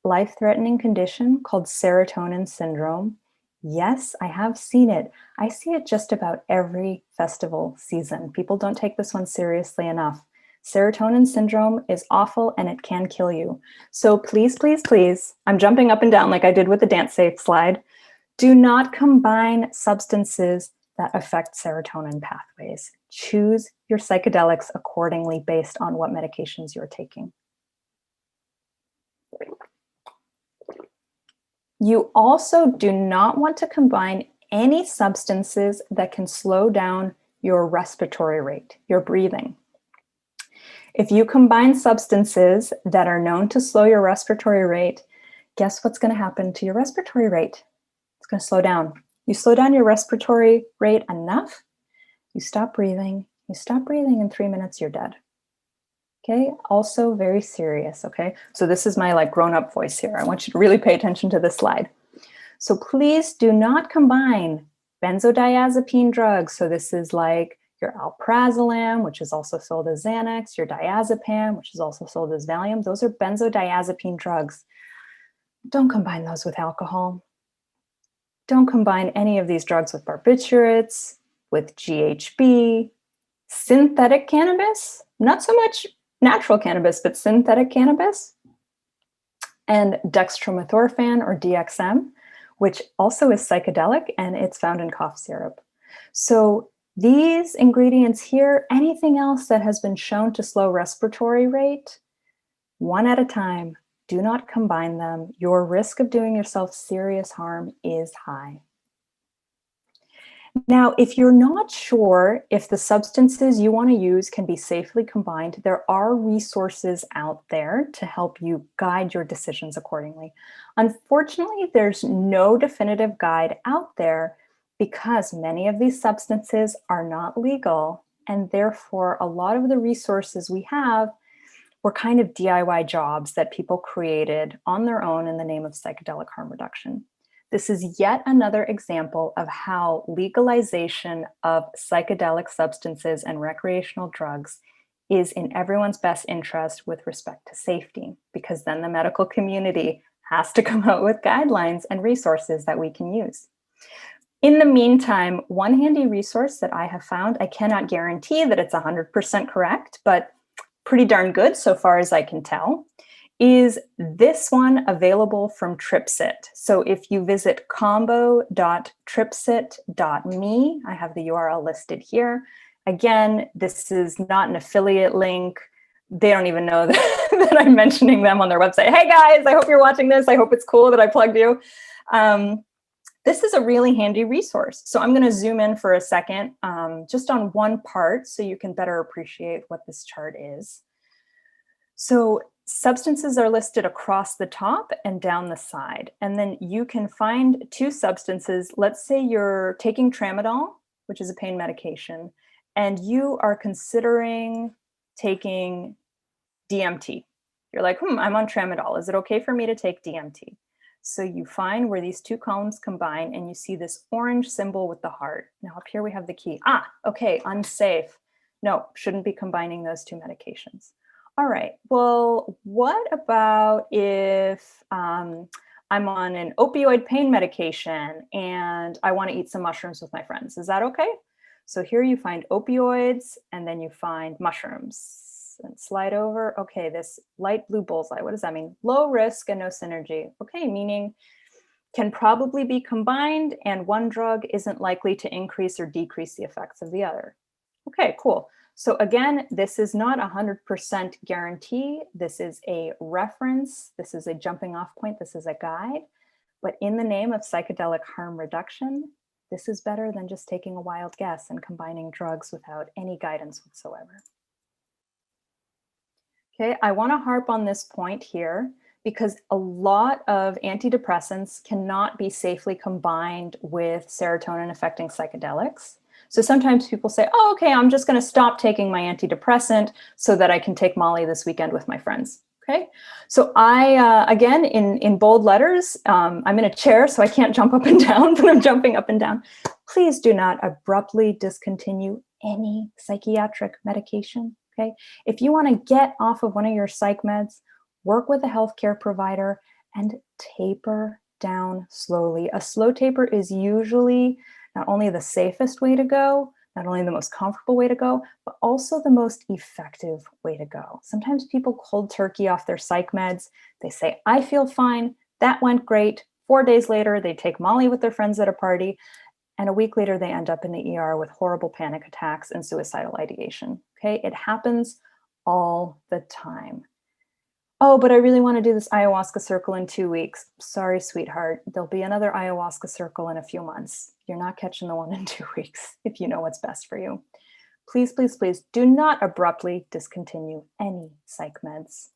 life-threatening condition called serotonin syndrome. Yes, I have seen it. I see it just about every festival season. People don't take this one seriously enough. Serotonin syndrome is awful and it can kill you. So please, please, please, I'm jumping up and down like I did with the dance safe slide. Do not combine substances that affect serotonin pathways. Choose your psychedelics accordingly based on what medications you're taking. You also do not want to combine any substances that can slow down your respiratory rate, your breathing. If you combine substances that are known to slow your respiratory rate, guess what's going to happen to your respiratory rate? It's going to slow down. You slow down your respiratory rate enough, you stop breathing. You stop breathing in 3 minutes, you're dead. Okay, also very serious, okay? So this is my grown-up voice here. I want you to really pay attention to this slide. So please do not combine benzodiazepine drugs. So this is like your alprazolam, which is also sold as Xanax, your diazepam, which is also sold as Valium. Those are benzodiazepine drugs. Don't combine those with alcohol. Don't combine any of these drugs with barbiturates, with GHB, synthetic cannabis, not so much natural cannabis, but synthetic cannabis, and dextromethorphan or DXM, which also is psychedelic, and it's found in cough syrup. So these ingredients here, anything else that has been shown to slow respiratory rate, one at a time, do not combine them. Your risk of doing yourself serious harm is high. Now, if you're not sure if the substances you want to use can be safely combined, there are resources out there to help you guide your decisions accordingly. Unfortunately, there's no definitive guide out there because many of these substances are not legal, and therefore a lot of the resources we have were kind of DIY jobs that people created on their own in the name of psychedelic harm reduction. This is yet another example of how legalization of psychedelic substances and recreational drugs is in everyone's best interest with respect to safety, because then the medical community has to come out with guidelines and resources that we can use. In the meantime, one handy resource that I have found, I cannot guarantee that it's 100% correct, but pretty darn good so far as I can tell, is this one available from TripSit. So if you visit combo.tripsit.me, I have the URL listed here. Again, this is not an affiliate link. They don't even know that I'm mentioning them on their website. Hey guys, I hope you're watching this. I hope it's cool that I plugged you. This is a really handy resource. So I'm going to zoom in for a second, just on one part so you can better appreciate what this chart is. So substances are listed across the top and down the side. And then you can find two substances. Let's say you're taking tramadol, which is a pain medication, and you are considering taking DMT. You're like, I'm on tramadol. Is it okay for me to take DMT? So you find where these two columns combine and you see this orange symbol with the heart. Now up here we have the key. Okay, unsafe. No, shouldn't be combining those two medications. All right, well, what about if I'm on an opioid pain medication and I want to eat some mushrooms with my friends? Is that okay? So here you find opioids and then you find mushrooms. And slide over. Okay, this light blue bullseye, what does that mean? Low risk and no synergy. Okay, meaning can probably be combined and one drug isn't likely to increase or decrease the effects of the other. Okay, cool. So again, this is not 100% guarantee. This is a reference. This is a jumping off point. This is a guide. But in the name of psychedelic harm reduction, this is better than just taking a wild guess and combining drugs without any guidance whatsoever. Okay, I want to harp on this point here because a lot of antidepressants cannot be safely combined with serotonin affecting psychedelics. So sometimes people say, oh, okay, I'm just going to stop taking my antidepressant so that I can take Molly this weekend with my friends. Okay, so I, again, in bold letters, I'm in a chair, so I can't jump up and down, but I'm jumping up and down. Please do not abruptly discontinue any psychiatric medication. Okay, if you want to get off of one of your psych meds, work with a healthcare provider and taper down slowly. A slow taper is usually not only the safest way to go, not only the most comfortable way to go, but also the most effective way to go. Sometimes people cold turkey off their psych meds. They say, I feel fine. That went great. 4 days later, they take Molly with their friends at a party. And a week later, they end up in the ER with horrible panic attacks and suicidal ideation. Okay, it happens all the time. Oh, but I really want to do this ayahuasca circle in 2 weeks. Sorry, sweetheart. There'll be another ayahuasca circle in a few months. You're not catching the one in 2 weeks if you know what's best for you. Please, please, please do not abruptly discontinue any psych meds.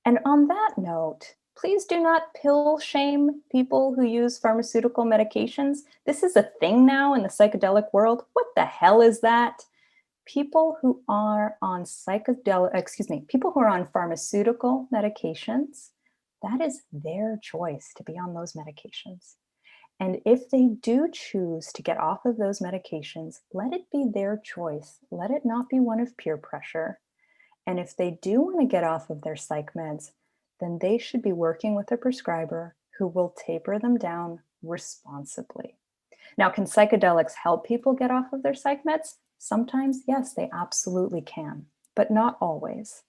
And on that note, please do not pill shame people who use pharmaceutical medications. This is a thing now in the psychedelic world. What the hell is that? People who are on people who are on pharmaceutical medications, that is their choice to be on those medications. And if they do choose to get off of those medications, let it be their choice. Let it not be one of peer pressure. And if they do want to get off of their psych meds, then they should be working with a prescriber who will taper them down responsibly. Now, can psychedelics help people get off of their psych meds? Sometimes, yes, they absolutely can, but not always.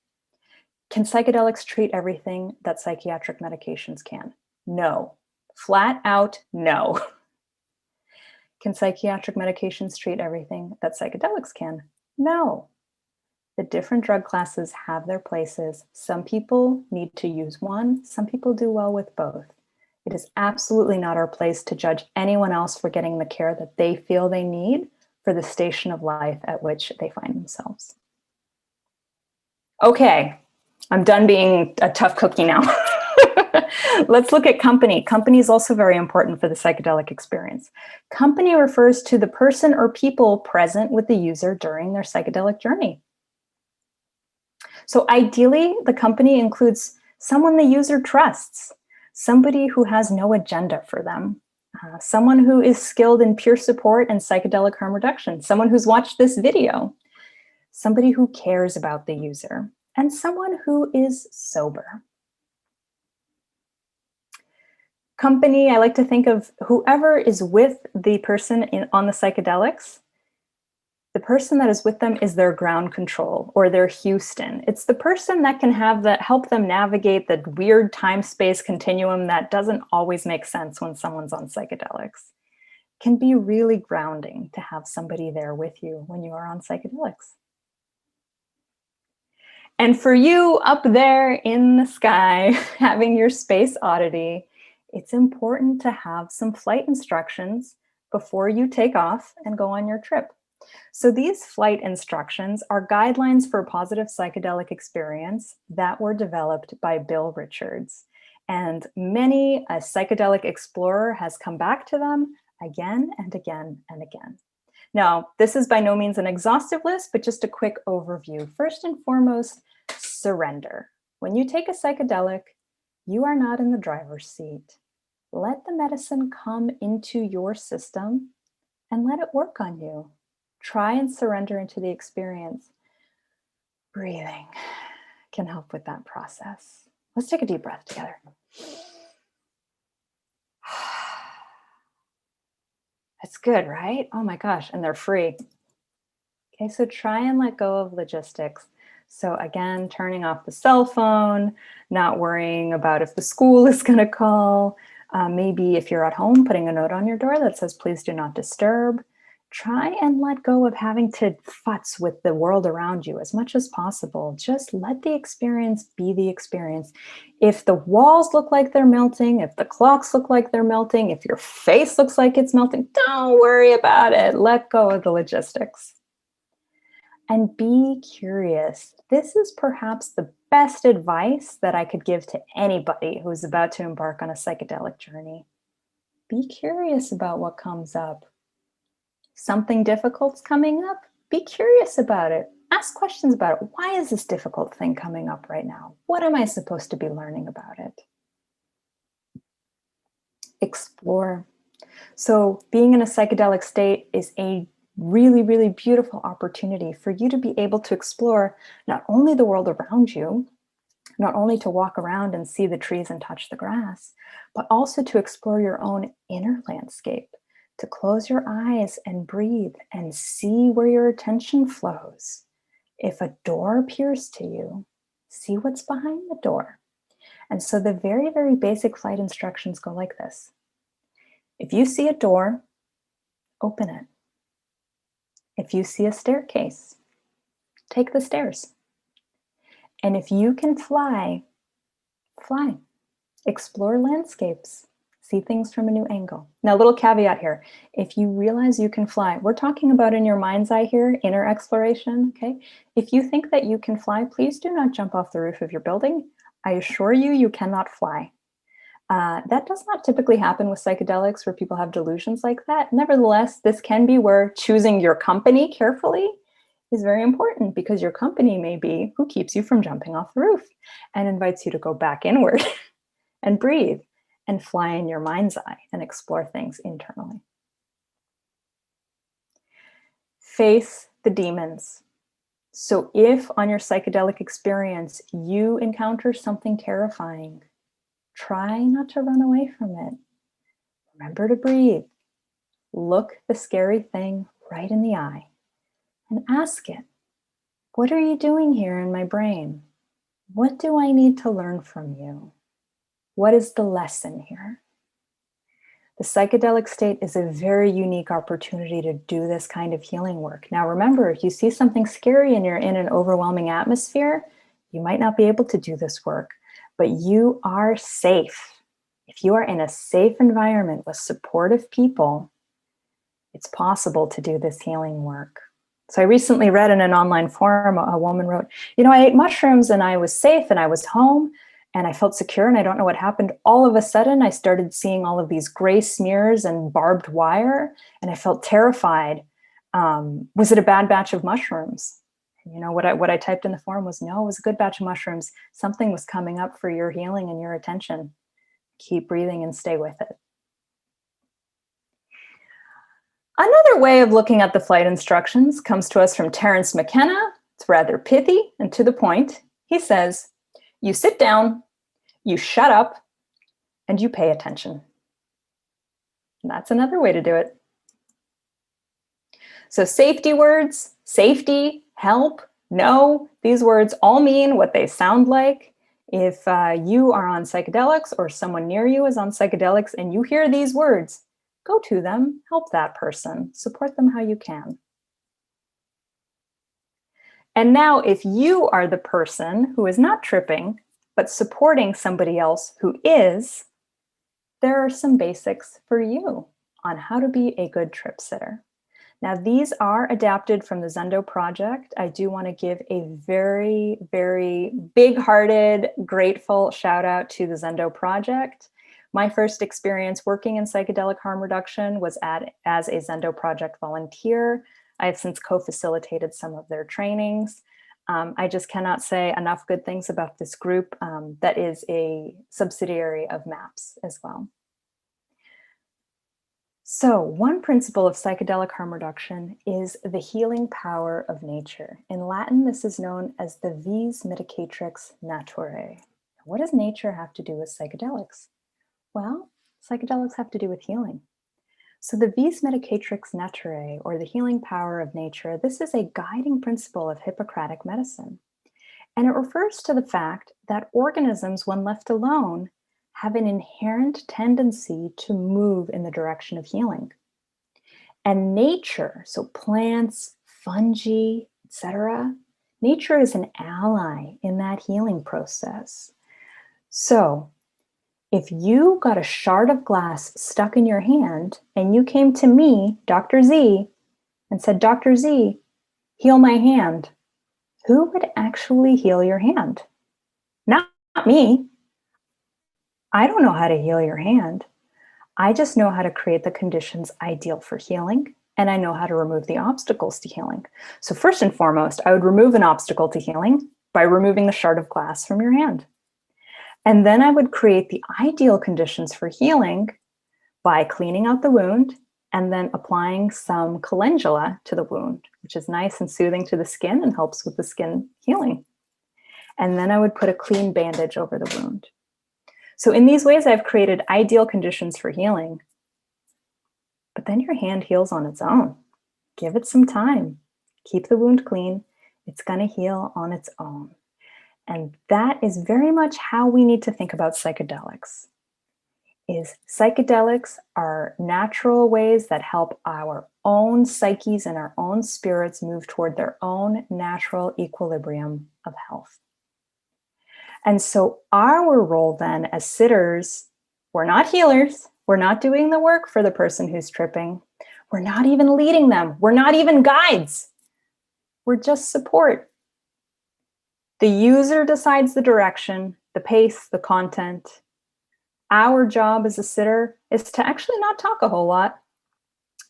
Can psychedelics treat everything that psychiatric medications can? No. Flat out, no. Can psychiatric medications treat everything that psychedelics can? No. The different drug classes have their places. Some people need to use one, some people do well with both. It is absolutely not our place to judge anyone else for getting the care that they feel they need for the station of life at which they find themselves. Okay, I'm done being a tough cookie now. Let's look at company. Company is also very important for the psychedelic experience. Company refers to the person or people present with the user during their psychedelic journey. So ideally, the company includes someone the user trusts, somebody who has no agenda for them, someone who is skilled in peer support and psychedelic harm reduction, someone who's watched this video, somebody who cares about the user, and someone who is sober. Company, I like to think of whoever is with the person on the psychedelics. The person that is with them is their ground control or their Houston. It's the person that can help them navigate the weird time-space continuum that doesn't always make sense when someone's on psychedelics. It can be really grounding to have somebody there with you when you are on psychedelics. And for you up there in the sky, having your space oddity, it's important to have some flight instructions before you take off and go on your trip. So these flight instructions are guidelines for a positive psychedelic experience that were developed by Bill Richards. And many a psychedelic explorer has come back to them again and again and again. Now, this is by no means an exhaustive list, but just a quick overview. First and foremost, surrender. When you take a psychedelic, you are not in the driver's seat. Let the medicine come into your system and let it work on you. Try and surrender into the experience. Breathing can help with that process. Let's take a deep breath together. That's good, right? Oh my gosh, and they're free. Okay, so try and let go of logistics. So again, turning off the cell phone, not worrying about if the school is going to call. Maybe if you're at home, putting a note on your door that says, please do not disturb. Try and let go of having to futz with the world around you as much as possible. Just let the experience be the experience. If the walls look like they're melting, if the clocks look like they're melting, if your face looks like it's melting, don't worry about it. Let go of the logistics. And be curious. This is perhaps the best advice that I could give to anybody who's about to embark on a psychedelic journey. Be curious about what comes up. Something difficult's coming up, be curious about it. Ask questions about it. Why is this difficult thing coming up right now? What am I supposed to be learning about it? Explore. So being in a psychedelic state is a really, really beautiful opportunity for you to be able to explore not only the world around you, not only to walk around and see the trees and touch the grass, but also to explore your own inner landscape, to close your eyes and breathe and see where your attention flows. If a door appears to you, see what's behind the door. And so the very, very basic flight instructions go like this. If you see a door, open it. If you see a staircase, take the stairs. And if you can fly, fly. Explore landscapes. See things from a new angle. Now, a little caveat here. If you realize you can fly, we're talking about in your mind's eye here, inner exploration, okay? If you think that you can fly, please do not jump off the roof of your building. I assure you, you cannot fly. That does not typically happen with psychedelics where people have delusions like that. Nevertheless, this can be where choosing your company carefully is very important, because your company may be who keeps you from jumping off the roof and invites you to go back inward and breathe and fly in your mind's eye and explore things internally. Face the demons. So if on your psychedelic experience you encounter something terrifying, try not to run away from it. Remember to breathe. Look the scary thing right in the eye and ask it, what are you doing here in my brain? What do I need to learn from you? What is the lesson here? The psychedelic state is a very unique opportunity to do this kind of healing work. Now, remember, if you see something scary and you're in an overwhelming atmosphere, you might not be able to do this work, but you are safe. If you are in a safe environment with supportive people, it's possible to do this healing work. So I recently read in an online forum, a woman wrote, I ate mushrooms and I was safe and I was home and I felt secure and I don't know what happened. All of a sudden, I started seeing all of these gray smears and barbed wire and I felt terrified. Was it a bad batch of mushrooms? And what I typed in the forum was, no, it was a good batch of mushrooms. Something was coming up for your healing and your attention. Keep breathing and stay with it. Another way of looking at the flight instructions comes to us from Terence McKenna. It's rather pithy and to the point. He says, you sit down, you shut up, and you pay attention. And that's another way to do it. So safety words, safety, help, no, these words all mean what they sound like. If you are on psychedelics or someone near you is on psychedelics and you hear these words, go to them, help that person, support them how you can. And now if you are the person who is not tripping, but supporting somebody else who is, there are some basics for you on how to be a good trip sitter. Now, these are adapted from the Zendo project. I do want to give a very, very big-hearted, grateful shout out to the Zendo project. My first experience working in psychedelic harm reduction was as a Zendo project volunteer. I have since co-facilitated some of their trainings. I just cannot say enough good things about this group that is a subsidiary of MAPS as well. So one principle of psychedelic harm reduction is the healing power of nature. In Latin, this is known as the vis medicatrix naturae. What does nature have to do with psychedelics? Well, psychedelics have to do with healing. So the vis medicatrix naturae, or the healing power of nature, this is a guiding principle of Hippocratic medicine. And it refers to the fact that organisms, when left alone, have an inherent tendency to move in the direction of healing. And nature, so plants, fungi, etc., nature is an ally in that healing process. So if you got a shard of glass stuck in your hand and you came to me, Dr. Z, and said, Dr. Z, heal my hand, who would actually heal your hand? Not me. I don't know how to heal your hand. I just know how to create the conditions ideal for healing, and I know how to remove the obstacles to healing. So first and foremost, I would remove an obstacle to healing by removing the shard of glass from your hand. And then I would create the ideal conditions for healing by cleaning out the wound and then applying some calendula to the wound, which is nice and soothing to the skin and helps with the skin healing. And then I would put a clean bandage over the wound. So in these ways, I've created ideal conditions for healing. But then your hand heals on its own. Give it some time. Keep the wound clean. It's going to heal on its own. And that is very much how we need to think about psychedelics. Psychedelics are natural ways that help our own psyches and our own spirits move toward their own natural equilibrium of health. And so our role then as sitters, we're not healers. We're not doing the work for the person who's tripping. We're not even leading them. We're not even guides. We're just support. The user decides the direction, the pace, the content. Our job as a sitter is to actually not talk a whole lot.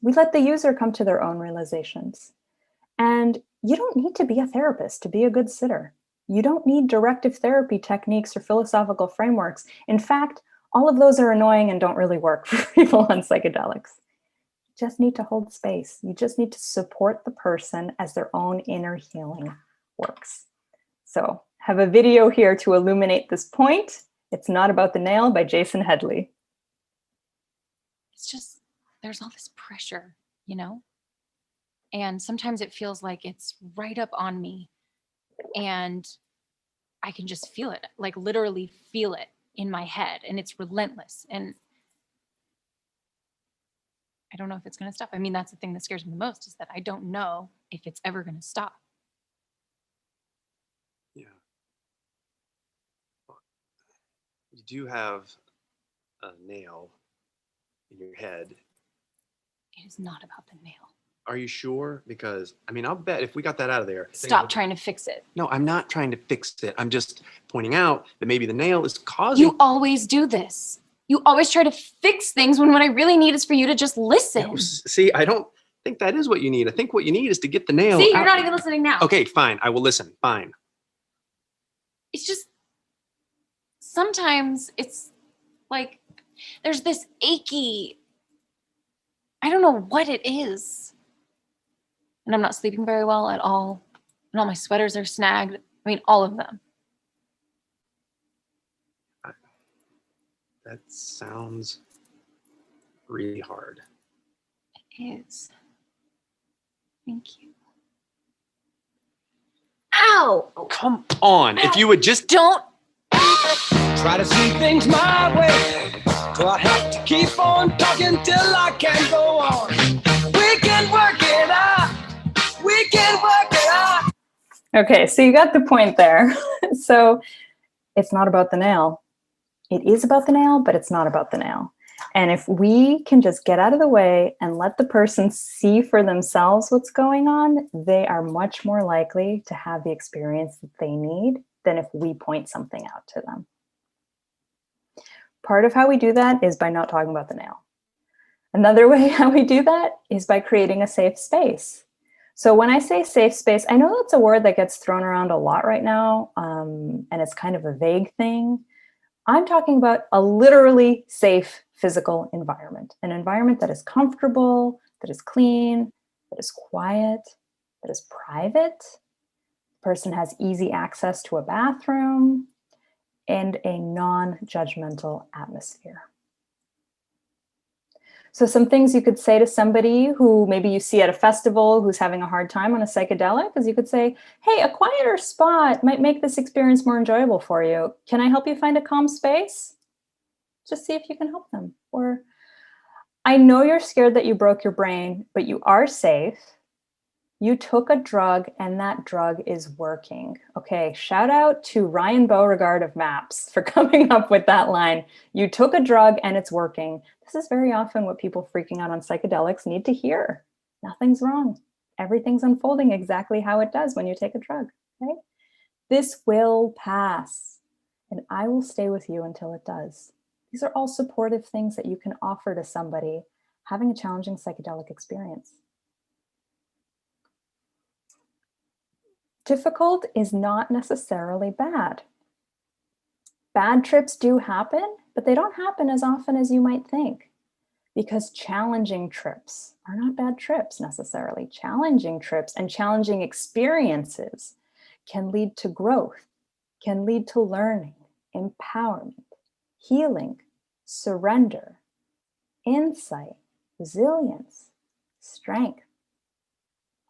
We let the user come to their own realizations. And you don't need to be a therapist to be a good sitter. You don't need directive therapy techniques or philosophical frameworks. In fact, All of those are annoying and don't really work for people on psychedelics. You just need to hold space. You just need to support the person as their own inner healing works. So I have a video here to illuminate this point. It's Not About the Nail by Jason Headley. It's just, there's all this pressure, you know? And sometimes it feels like it's right up on me and I can just feel it, like literally feel it in my head, and it's relentless. And I don't know if it's going to stop. I mean, that's the thing that scares me the most, is that I don't know if it's ever going to stop. Yeah. You do have a nail in your head. It is not about the nail. Are you sure? Because, I mean, I'll bet if we got that out of there. Stop trying to fix it. No, I'm not trying to fix it. I'm just pointing out that maybe the nail is causing. You always do this. You always try to fix things when what I really need is for you to just listen. See, I don't think that is what you need. I think what you need is to get the nail See, out. you're not even listening now. Okay, fine. I will listen. Fine. It's just, sometimes it's like, there's this achy, I don't know what it is. And I'm not sleeping very well at all. And all my sweaters are snagged. I mean, all of them. That sounds really hard. It is. Thank you. Ow! Oh, come on. If you would just Don't. Try to see things my way. Do I have to keep on talking till I can't go on? We can work it out. We can work it out. Okay, so you got the point there. So it's not about the nail. It is about the nail, but it's not about the nail. And if we can just get out of the way and let the person see for themselves what's going on, they are much more likely to have the experience that they need than if we point something out to them. Part of how we do that is by not talking about the nail. Another way how we do that is by creating a safe space. So when I say safe space, I know that's a word that gets thrown around a lot right now, and it's kind of a vague thing. I'm talking about a literally safe physical environment, an environment that is comfortable, that is clean, that is quiet, that is private. The person has easy access to a bathroom and a non-judgmental atmosphere. So some things you could say to somebody who maybe you see at a festival who's having a hard time on a psychedelic is you could say, hey, a quieter spot might make this experience more enjoyable for you. Can I help you find a calm space? Just see if you can help them. Or, I know you're scared that you broke your brain, but you are safe. You took a drug and that drug is working. Okay, shout out to Ryan Beauregard of MAPS for coming up with that line. You took a drug and it's working. This is very often what people freaking out on psychedelics need to hear. Nothing's wrong. Everything's unfolding exactly how it does when you take a drug, okay? This will pass and I will stay with you until it does. These are all supportive things that you can offer to somebody having a challenging psychedelic experience. Difficult is not necessarily bad. Bad trips do happen, but they don't happen as often as you might think, because challenging trips are not bad trips necessarily. Challenging trips and challenging experiences can lead to growth, can lead to learning, empowerment, healing, surrender, insight, resilience, strength,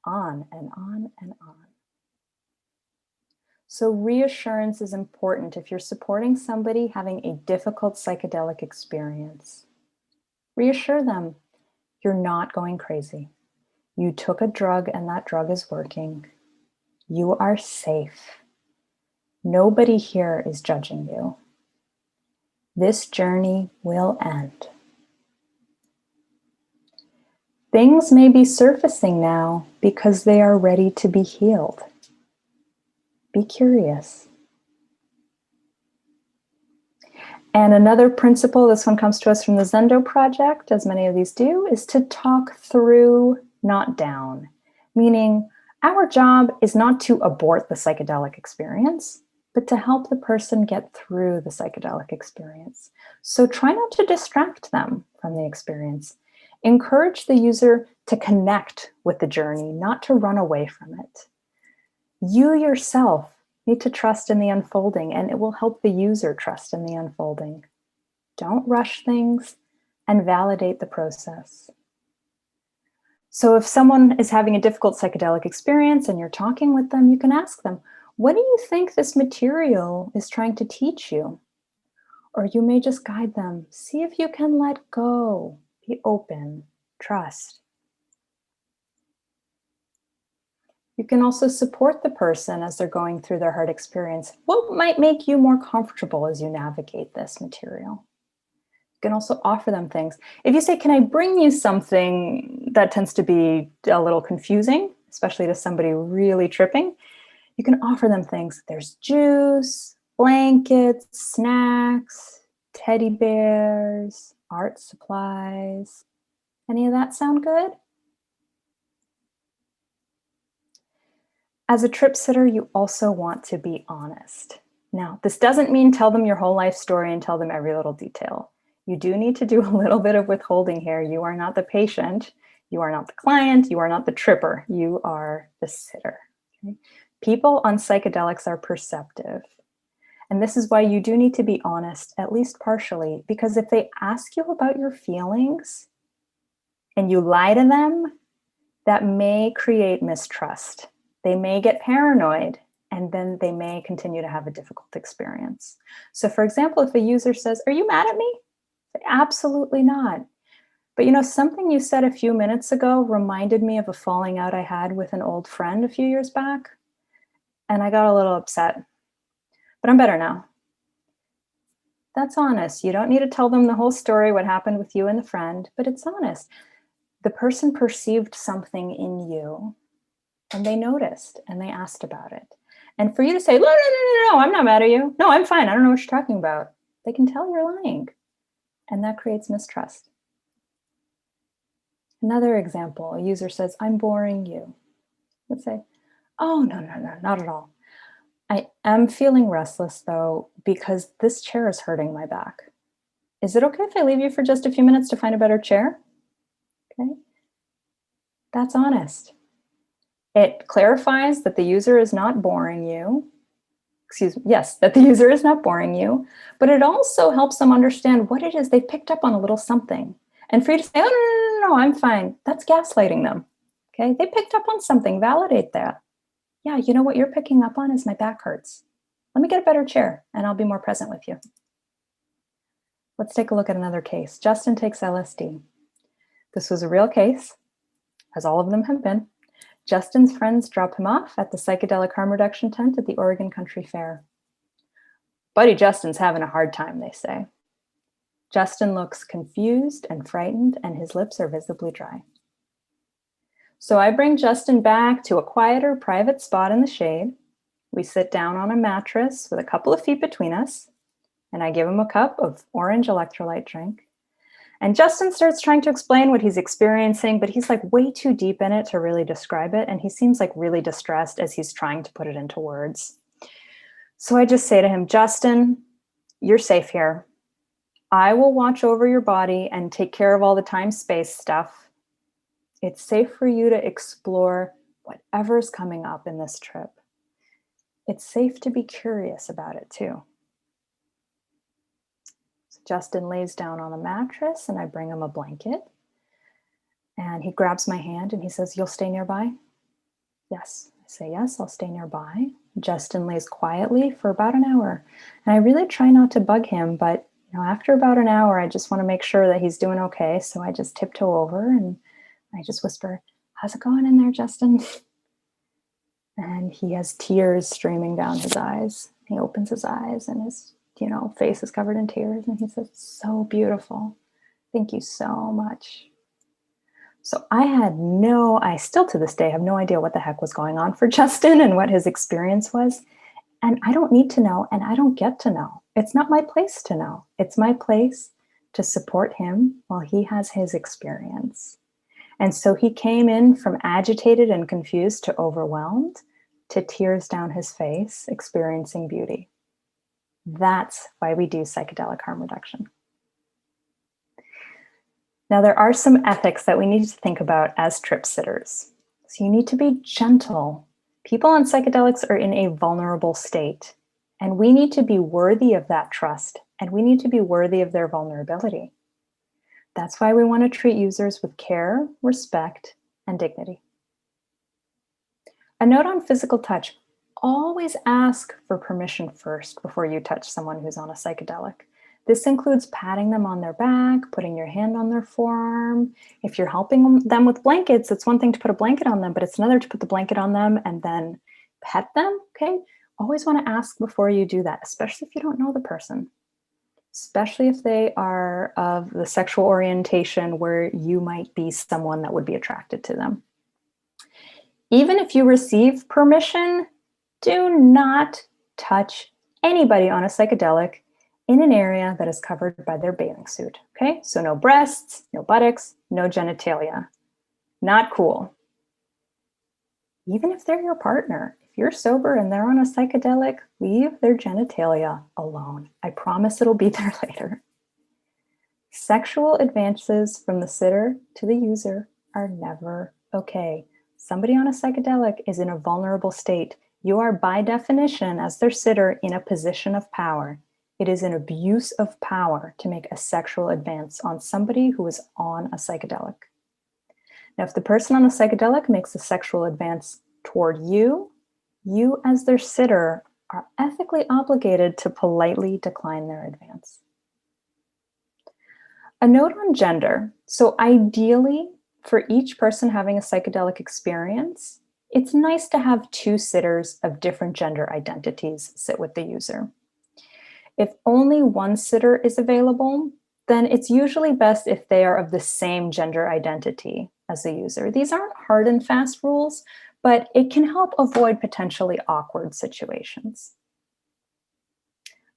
on and on and on. So reassurance is important if you're supporting somebody having a difficult psychedelic experience. Reassure them, you're not going crazy. You took a drug and that drug is working. You are safe. Nobody here is judging you. This journey will end. Things may be surfacing now because they are ready to be healed. Be curious. And another principle, this one comes to us from the Zendo project, as many of these do, is to talk through, not down. Meaning, our job is not to abort the psychedelic experience, but to help the person get through the psychedelic experience. So try not to distract them from the experience. Encourage the user to connect with the journey, not to run away from it. You yourself need to trust in the unfolding, and it will help the user trust in the unfolding. Don't rush things, and validate the process. So if someone is having a difficult psychedelic experience and you're talking with them, you can ask them, what do you think this material is trying to teach you? Or you may just guide them, see if you can let go, be open, trust. You can also support the person as they're going through their hard experience. What might make you more comfortable as you navigate this material? You can also offer them things. If you say, can I bring you something, that tends to be a little confusing, especially to somebody really tripping. You can offer them things. There's juice, blankets, snacks, teddy bears, art supplies. Any of that sound good? As a trip sitter, you also want to be honest. Now, this doesn't mean tell them your whole life story and tell them every little detail. You do need to do a little bit of withholding here. You are not the patient. You are not the client. You are not the tripper. You are the sitter. Okay? People on psychedelics are perceptive. And this is why you do need to be honest, at least partially, because if they ask you about your feelings and you lie to them, that may create mistrust. They may get paranoid, and then they may continue to have a difficult experience. So for example, if a user says, are you mad at me? Absolutely not. But you know, something you said a few minutes ago reminded me of a falling out I had with an old friend a few years back. And I got a little upset, but I'm better now. That's honest. You don't need to tell them the whole story, what happened with you and the friend, but it's honest. The person perceived something in you and they noticed and they asked about it. And for you to say, no, I'm not mad at you. No, I'm fine. I don't know what you're talking about. They can tell you're lying. And that creates mistrust. Another example, a user says, I'm boring you. Let's say, oh, no, not at all. I am feeling restless though, because this chair is hurting my back. Is it okay if I leave you for just a few minutes to find a better chair? Okay. That's honest. It clarifies that the user is not boring you. That the user is not boring you, but it also helps them understand what it is they picked up on a little something. And for you to say, oh, no, I'm fine. That's gaslighting them. Okay, they picked up on something, validate that. Yeah, you know what you're picking up on is my back hurts. Let me get a better chair and I'll be more present with you. Let's take a look at another case. Justin takes LSD. This was a real case, as all of them have been. Justin's friends drop him off at the psychedelic harm reduction tent at the Oregon Country Fair. Buddy Justin's having a hard time, they say. Justin looks confused and frightened, and his lips are visibly dry. So I bring Justin back to a quieter, private spot in the shade. We sit down on a mattress with a couple of feet between us, and I give him a cup of orange electrolyte drink. And Justin starts trying to explain what he's experiencing, but he's like way too deep in it to really describe it. And he seems like really distressed as he's trying to put it into words. So I just say to him, Justin, you're safe here. I will watch over your body and take care of all the time-space stuff. It's safe for you to explore whatever's coming up in this trip. It's safe to be curious about it too. Justin lays down on the mattress and I bring him a blanket. And he grabs my hand and he says, you'll stay nearby? Yes. I say, yes, I'll stay nearby. Justin lays quietly for about an hour. And I really try not to bug him, but after about an hour, I just want to make sure that he's doing okay. So I just tiptoe over and I just whisper, how's it going in there, Justin? And he has tears streaming down his eyes. He opens his eyes and his face is covered in tears. And he says, so beautiful. Thank you so much. So I still to this day have no idea what the heck was going on for Justin and what his experience was. And I don't need to know, and I don't get to know. It's not my place to know. It's my place to support him while he has his experience. And so he came in from agitated and confused to overwhelmed. to tears down his face, experiencing beauty. That's why we do psychedelic harm reduction. Now, there are some ethics that we need to think about as trip sitters. So you need to be gentle. People on psychedelics are in a vulnerable state, and we need to be worthy of that trust, and we need to be worthy of their vulnerability. That's why we want to treat users with care, respect, and dignity. A note on physical touch: always ask for permission first before you touch someone who's on a psychedelic. This includes patting them on their back, putting your hand on their forearm. If you're helping them with blankets, it's one thing to put a blanket on them, but it's another to put the blanket on them and then pet them, okay? Always want to ask before you do that, especially if you don't know the person, especially if they are of the sexual orientation where you might be someone that would be attracted to them. Even if you receive permission, do not touch anybody on a psychedelic in an area that is covered by their bathing suit, okay? So no breasts, no buttocks, no genitalia. Not cool. Even if they're your partner, if you're sober and they're on a psychedelic, leave their genitalia alone. I promise it'll be there later. Sexual advances from the sitter to the user are never okay. Somebody on a psychedelic is in a vulnerable state. You are, by definition, as their sitter, in a position of power. It is an abuse of power to make a sexual advance on somebody who is on a psychedelic. Now, if the person on the psychedelic makes a sexual advance toward you, you as their sitter are ethically obligated to politely decline their advance. A note on gender. So ideally, for each person having a psychedelic experience, it's nice to have two sitters of different gender identities sit with the user. If only one sitter is available, then it's usually best if they are of the same gender identity as the user. These aren't hard and fast rules, but it can help avoid potentially awkward situations.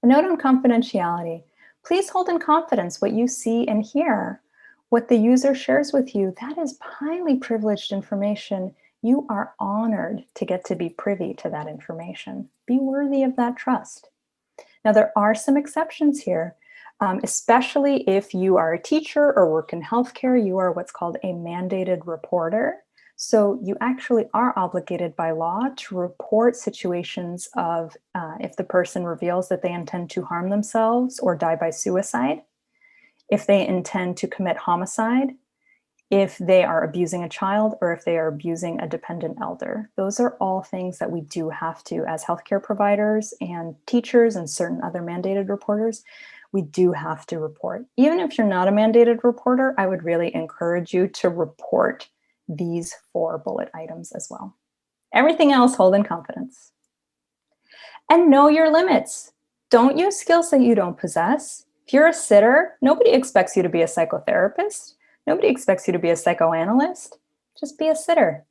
A note on confidentiality. Please hold in confidence what you see and hear. What the user shares with you, that is highly privileged information. You are honored to get to be privy to that information. Be worthy of that trust. Now, there are some exceptions here, especially if you are a teacher or work in healthcare. You are what's called a mandated reporter. So you actually are obligated by law to report situations of if the person reveals that they intend to harm themselves or die by suicide, if they intend to commit homicide, if they are abusing a child, or if they are abusing a dependent elder. Those are all things that we do have to, as healthcare providers and teachers and certain other mandated reporters, we do have to report. Even if you're not a mandated reporter, I would really encourage you to report these 4 bullet items as well. Everything else, hold in confidence. And know your limits. Don't use skills that you don't possess. If you're a sitter, nobody expects you to be a psychotherapist. Nobody expects you to be a psychoanalyst. Just be a sitter.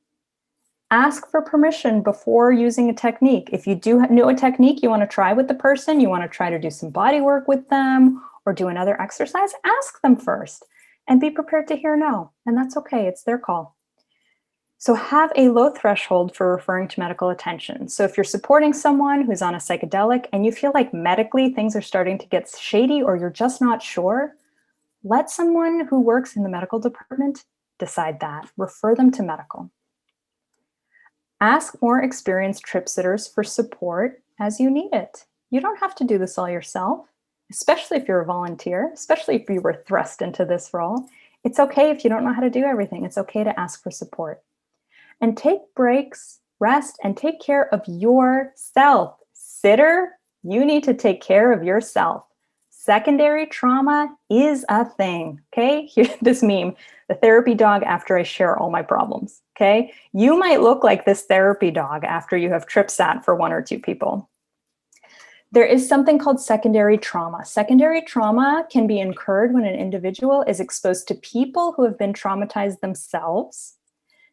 Ask for permission before using a technique. If you do know a technique you want to try with the person, you want to try to do some body work with them or do another exercise, ask them first and be prepared to hear no. And that's okay, it's their call. So have a low threshold for referring to medical attention. So if you're supporting someone who's on a psychedelic and you feel like medically things are starting to get shady or you're just not sure, let someone who works in the medical department decide that. Refer them to medical. Ask more experienced trip sitters for support as you need it. You don't have to do this all yourself, especially if you're a volunteer, especially if you were thrust into this role. It's okay if you don't know how to do everything. It's okay to ask for support. And take breaks, rest, and take care of yourself. Sitter, you need to take care of yourself. Secondary trauma is a thing, okay? Here's this meme, the therapy dog after I share all my problems, okay? You might look like this therapy dog after you have trip sat for 1 or 2 people. There is something called secondary trauma. Secondary trauma can be incurred when an individual is exposed to people who have been traumatized themselves.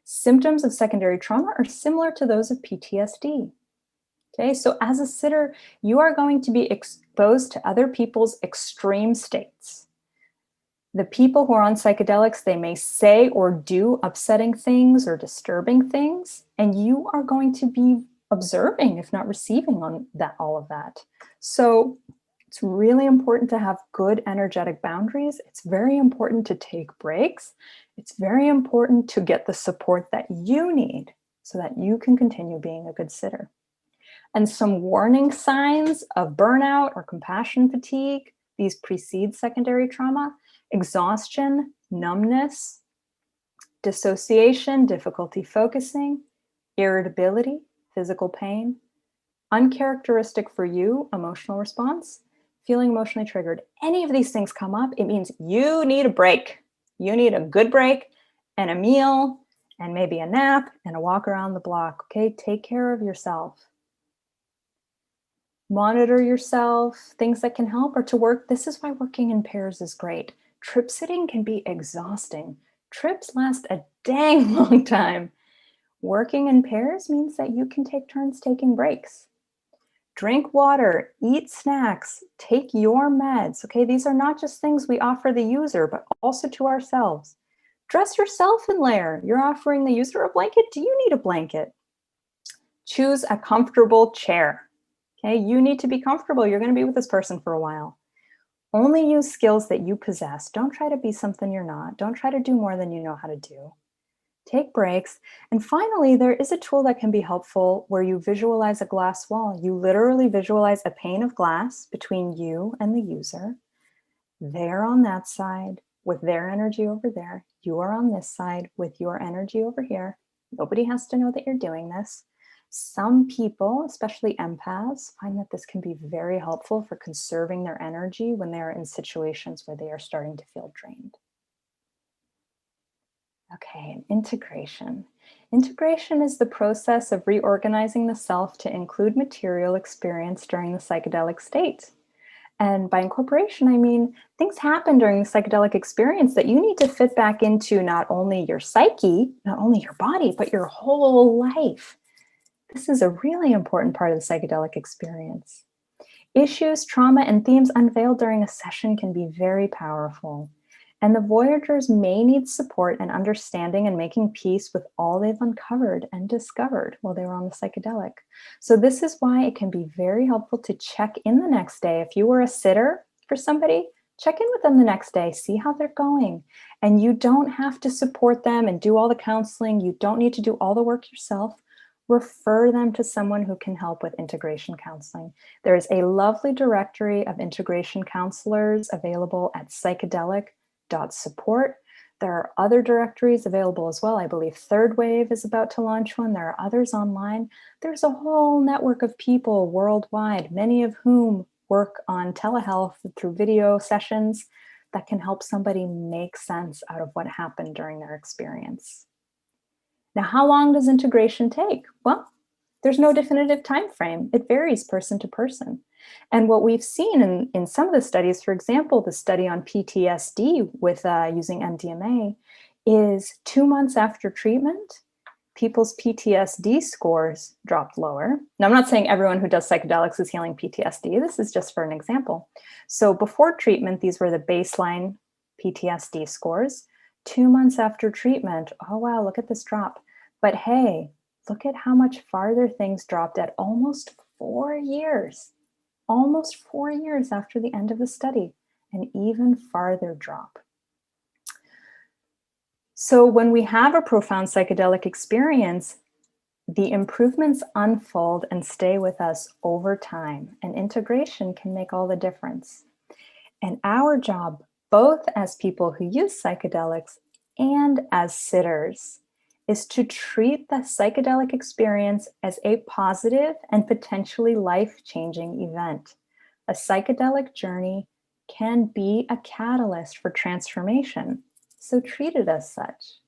Symptoms of secondary trauma are similar to those of PTSD. Okay, so as a sitter, you are going to be exposed to other people's extreme states. The people who are on psychedelics, they may say or do upsetting things or disturbing things, and you are going to be observing, if not receiving on that, all of that. So it's really important to have good energetic boundaries. It's very important to take breaks. It's very important to get the support that you need so that you can continue being a good sitter. And some warning signs of burnout or compassion fatigue, these precede secondary trauma: exhaustion, numbness, dissociation, difficulty focusing, irritability, physical pain, uncharacteristic for you, emotional response, feeling emotionally triggered. Any of these things come up, it means you need a break. You need a good break and a meal and maybe a nap and a walk around the block. Okay, take care of yourself. Monitor yourself. Things that can help are to work. This is why working in pairs is great. Trip sitting can be exhausting. Trips last a dang long time. Working in pairs means that you can take turns taking breaks. Drink water, eat snacks, take your meds. Okay, these are not just things we offer the user, but also to ourselves. Dress yourself in layer. You're offering the user a blanket. Do you need a blanket? Choose a comfortable chair. Okay, you need to be comfortable. You're going to be with this person for a while. Only use skills that you possess. Don't try to be something you're not. Don't try to do more than you know how to do. Take breaks. And finally, there is a tool that can be helpful where you visualize a glass wall. You literally visualize a pane of glass between you and the user. They're on that side with their energy over there. You are on this side with your energy over here. Nobody has to know that you're doing this. Some people, especially empaths, find that this can be very helpful for conserving their energy when they're in situations where they are starting to feel drained. Okay, and integration. Integration is the process of reorganizing the self to include material experience during the psychedelic state. And by incorporation, I mean things happen during the psychedelic experience that you need to fit back into not only your psyche, not only your body, but your whole life. This is a really important part of the psychedelic experience. Issues, trauma, and themes unveiled during a session can be very powerful. And the voyagers may need support and understanding and making peace with all they've uncovered and discovered while they were on the psychedelic. So this is why it can be very helpful to check in the next day. If you were a sitter for somebody, check in with them the next day, see how they're going. And you don't have to support them and do all the counseling. You don't need to do all the work yourself. Refer them to someone who can help with integration counseling. There is a lovely directory of integration counselors available at psychedelic.support. There are other directories available as well. I believe Third Wave is about to launch one. There are others online. There's a whole network of people worldwide, many of whom work on telehealth through video sessions that can help somebody make sense out of what happened during their experience. Now, how long does integration take? Well, there's no definitive time frame. It varies person to person. And what we've seen in some of the studies, for example, the study on PTSD with using MDMA, is 2 months after treatment, people's PTSD scores dropped lower. Now, I'm not saying everyone who does psychedelics is healing PTSD. This is just for an example. So before treatment, these were the baseline PTSD scores. 2 months after treatment, oh wow, look at this drop. But hey, look at how much farther things dropped at almost 4 years. Almost 4 years after the end of the study, an even farther drop. So when we have a profound psychedelic experience, the improvements unfold and stay with us over time, and integration can make all the difference. And our job, both as people who use psychedelics and as sitters, is to treat the psychedelic experience as a positive and potentially life-changing event. A psychedelic journey can be a catalyst for transformation, so treat it as such.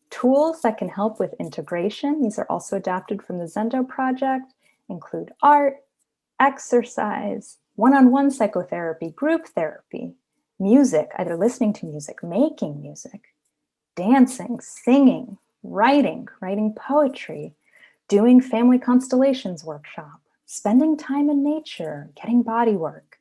Tools that can help with integration, these are also adapted from the Zendo project, include art, exercise, one-on-one psychotherapy, group therapy, music, either listening to music, making music, dancing, singing, writing poetry, doing family constellations workshop, spending time in nature, getting body work,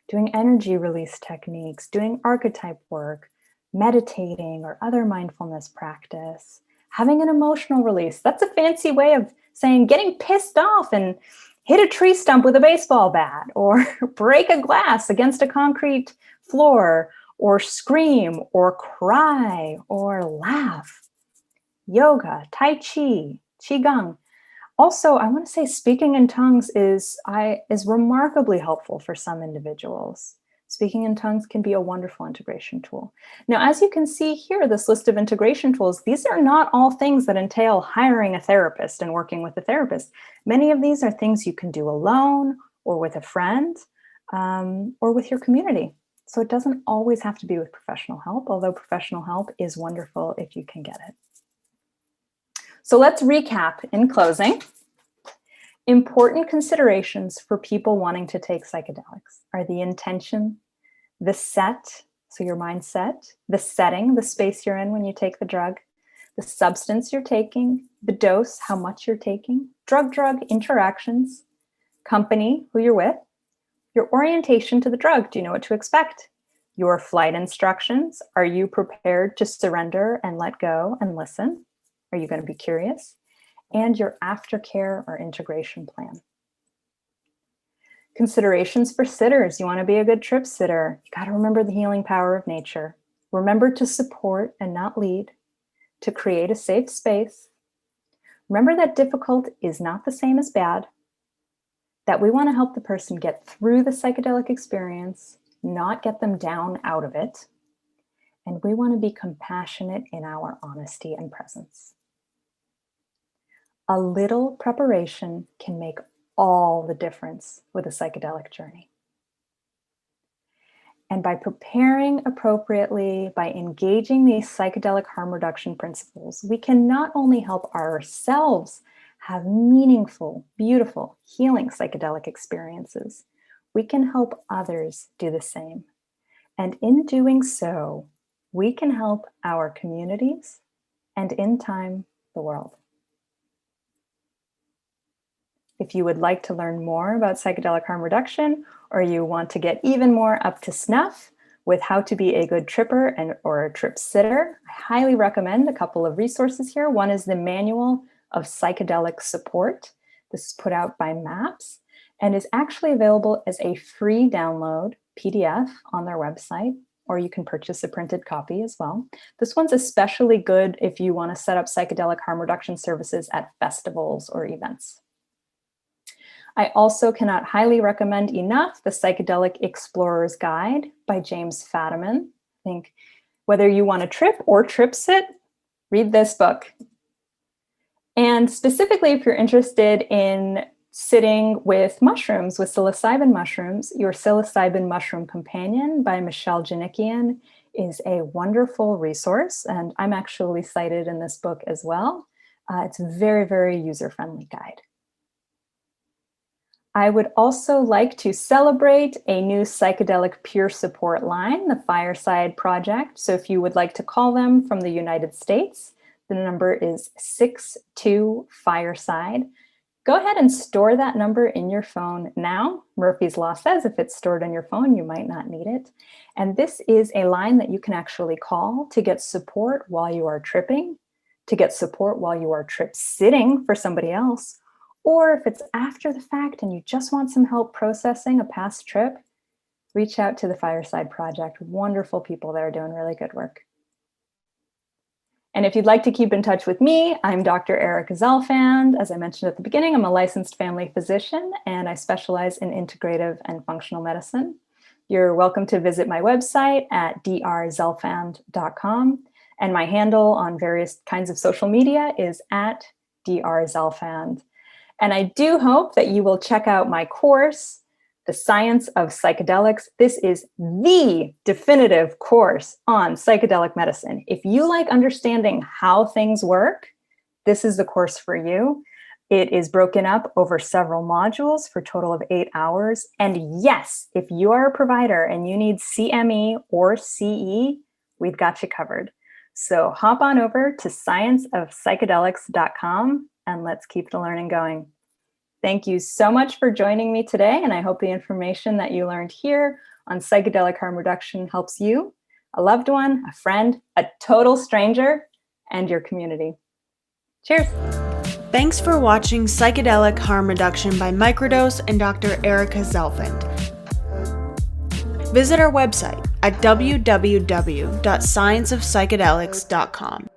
doing energy release techniques, doing archetype work, meditating or other mindfulness practice, having an emotional release. That's a fancy way of saying getting pissed off and hit a tree stump with a baseball bat, or break a glass against a concrete floor, or scream, or cry, or laugh. Yoga, Tai Chi, Qigong. Also, I want to say speaking in tongues is remarkably helpful for some individuals. Speaking in tongues can be a wonderful integration tool. Now, as you can see here, this list of integration tools, these are not all things that entail hiring a therapist and working with a therapist. Many of these are things you can do alone or with a friend or with your community. So it doesn't always have to be with professional help, although professional help is wonderful if you can get it. So let's recap in closing. Important considerations for people wanting to take psychedelics are the intention, the set, so your mindset, the setting, the space you're in when you take the drug, the substance you're taking, the dose, how much you're taking, drug-drug interactions, company, who you're with, your orientation to the drug, do you know what to expect? Your flight instructions, are you prepared to surrender and let go and listen? Are you going to be curious? And your aftercare or integration plan. Considerations for sitters. You want to be a good trip sitter. You got to remember the healing power of nature. Remember to support and not lead, to create a safe space. Remember that difficult is not the same as bad, that we want to help the person get through the psychedelic experience, not get them down out of it. And we want to be compassionate in our honesty and presence. A little preparation can make all the difference with a psychedelic journey. And by preparing appropriately, by engaging these psychedelic harm reduction principles, we can not only help ourselves have meaningful, beautiful, healing psychedelic experiences, we can help others do the same. And in doing so, we can help our communities and in time, the world. If you would like to learn more about psychedelic harm reduction, or you want to get even more up to snuff with how to be a good tripper or a trip sitter, I highly recommend a couple of resources here. One is the Manual of Psychedelic Support. This is put out by MAPS and is actually available as a free download PDF on their website, or you can purchase a printed copy as well. This one's especially good if you want to set up psychedelic harm reduction services at festivals or events. I also cannot highly recommend enough the Psychedelic Explorer's Guide by James Fadiman. I think whether you want to trip or trip sit, read this book. And specifically, if you're interested in sitting with mushrooms, with psilocybin mushrooms, your Psilocybin Mushroom Companion by Michelle Janikian is a wonderful resource. And I'm actually cited in this book as well. It's a very, very user-friendly guide. I would also like to celebrate a new psychedelic peer support line, the Fireside Project. So if you would like to call them from the United States, the number is 62-FIRESIDE. Go ahead and store that number in your phone now. Murphy's Law says if it's stored on your phone, you might not need it. And this is a line that you can actually call to get support while you are tripping, to get support while you are trip sitting for somebody else, or if it's after the fact and you just want some help processing a past trip, reach out to the Fireside Project. Wonderful people that are doing really good work. And if you'd like to keep in touch with me, I'm Dr. Erica Zelfand. As I mentioned at the beginning, I'm a licensed family physician and I specialize in integrative and functional medicine. You're welcome to visit my website at drzelfand.com. And my handle on various kinds of social media is at drzelfand. And I do hope that you will check out my course, The Science of Psychedelics. This is the definitive course on psychedelic medicine. If you like understanding how things work, this is the course for you. It is broken up over several modules for a total of 8 hours. And yes, if you are a provider and you need CME or CE, we've got you covered. So hop on over to scienceofpsychedelics.com and let's keep the learning going. Thank you so much for joining me today, and I hope the information that you learned here on psychedelic harm reduction helps you, a loved one, a friend, a total stranger, and your community. Cheers. Thanks for watching Psychedelic Harm Reduction by Microdose and Dr. Erica Zelfand. Visit our website at www.scienceofpsychedelics.com.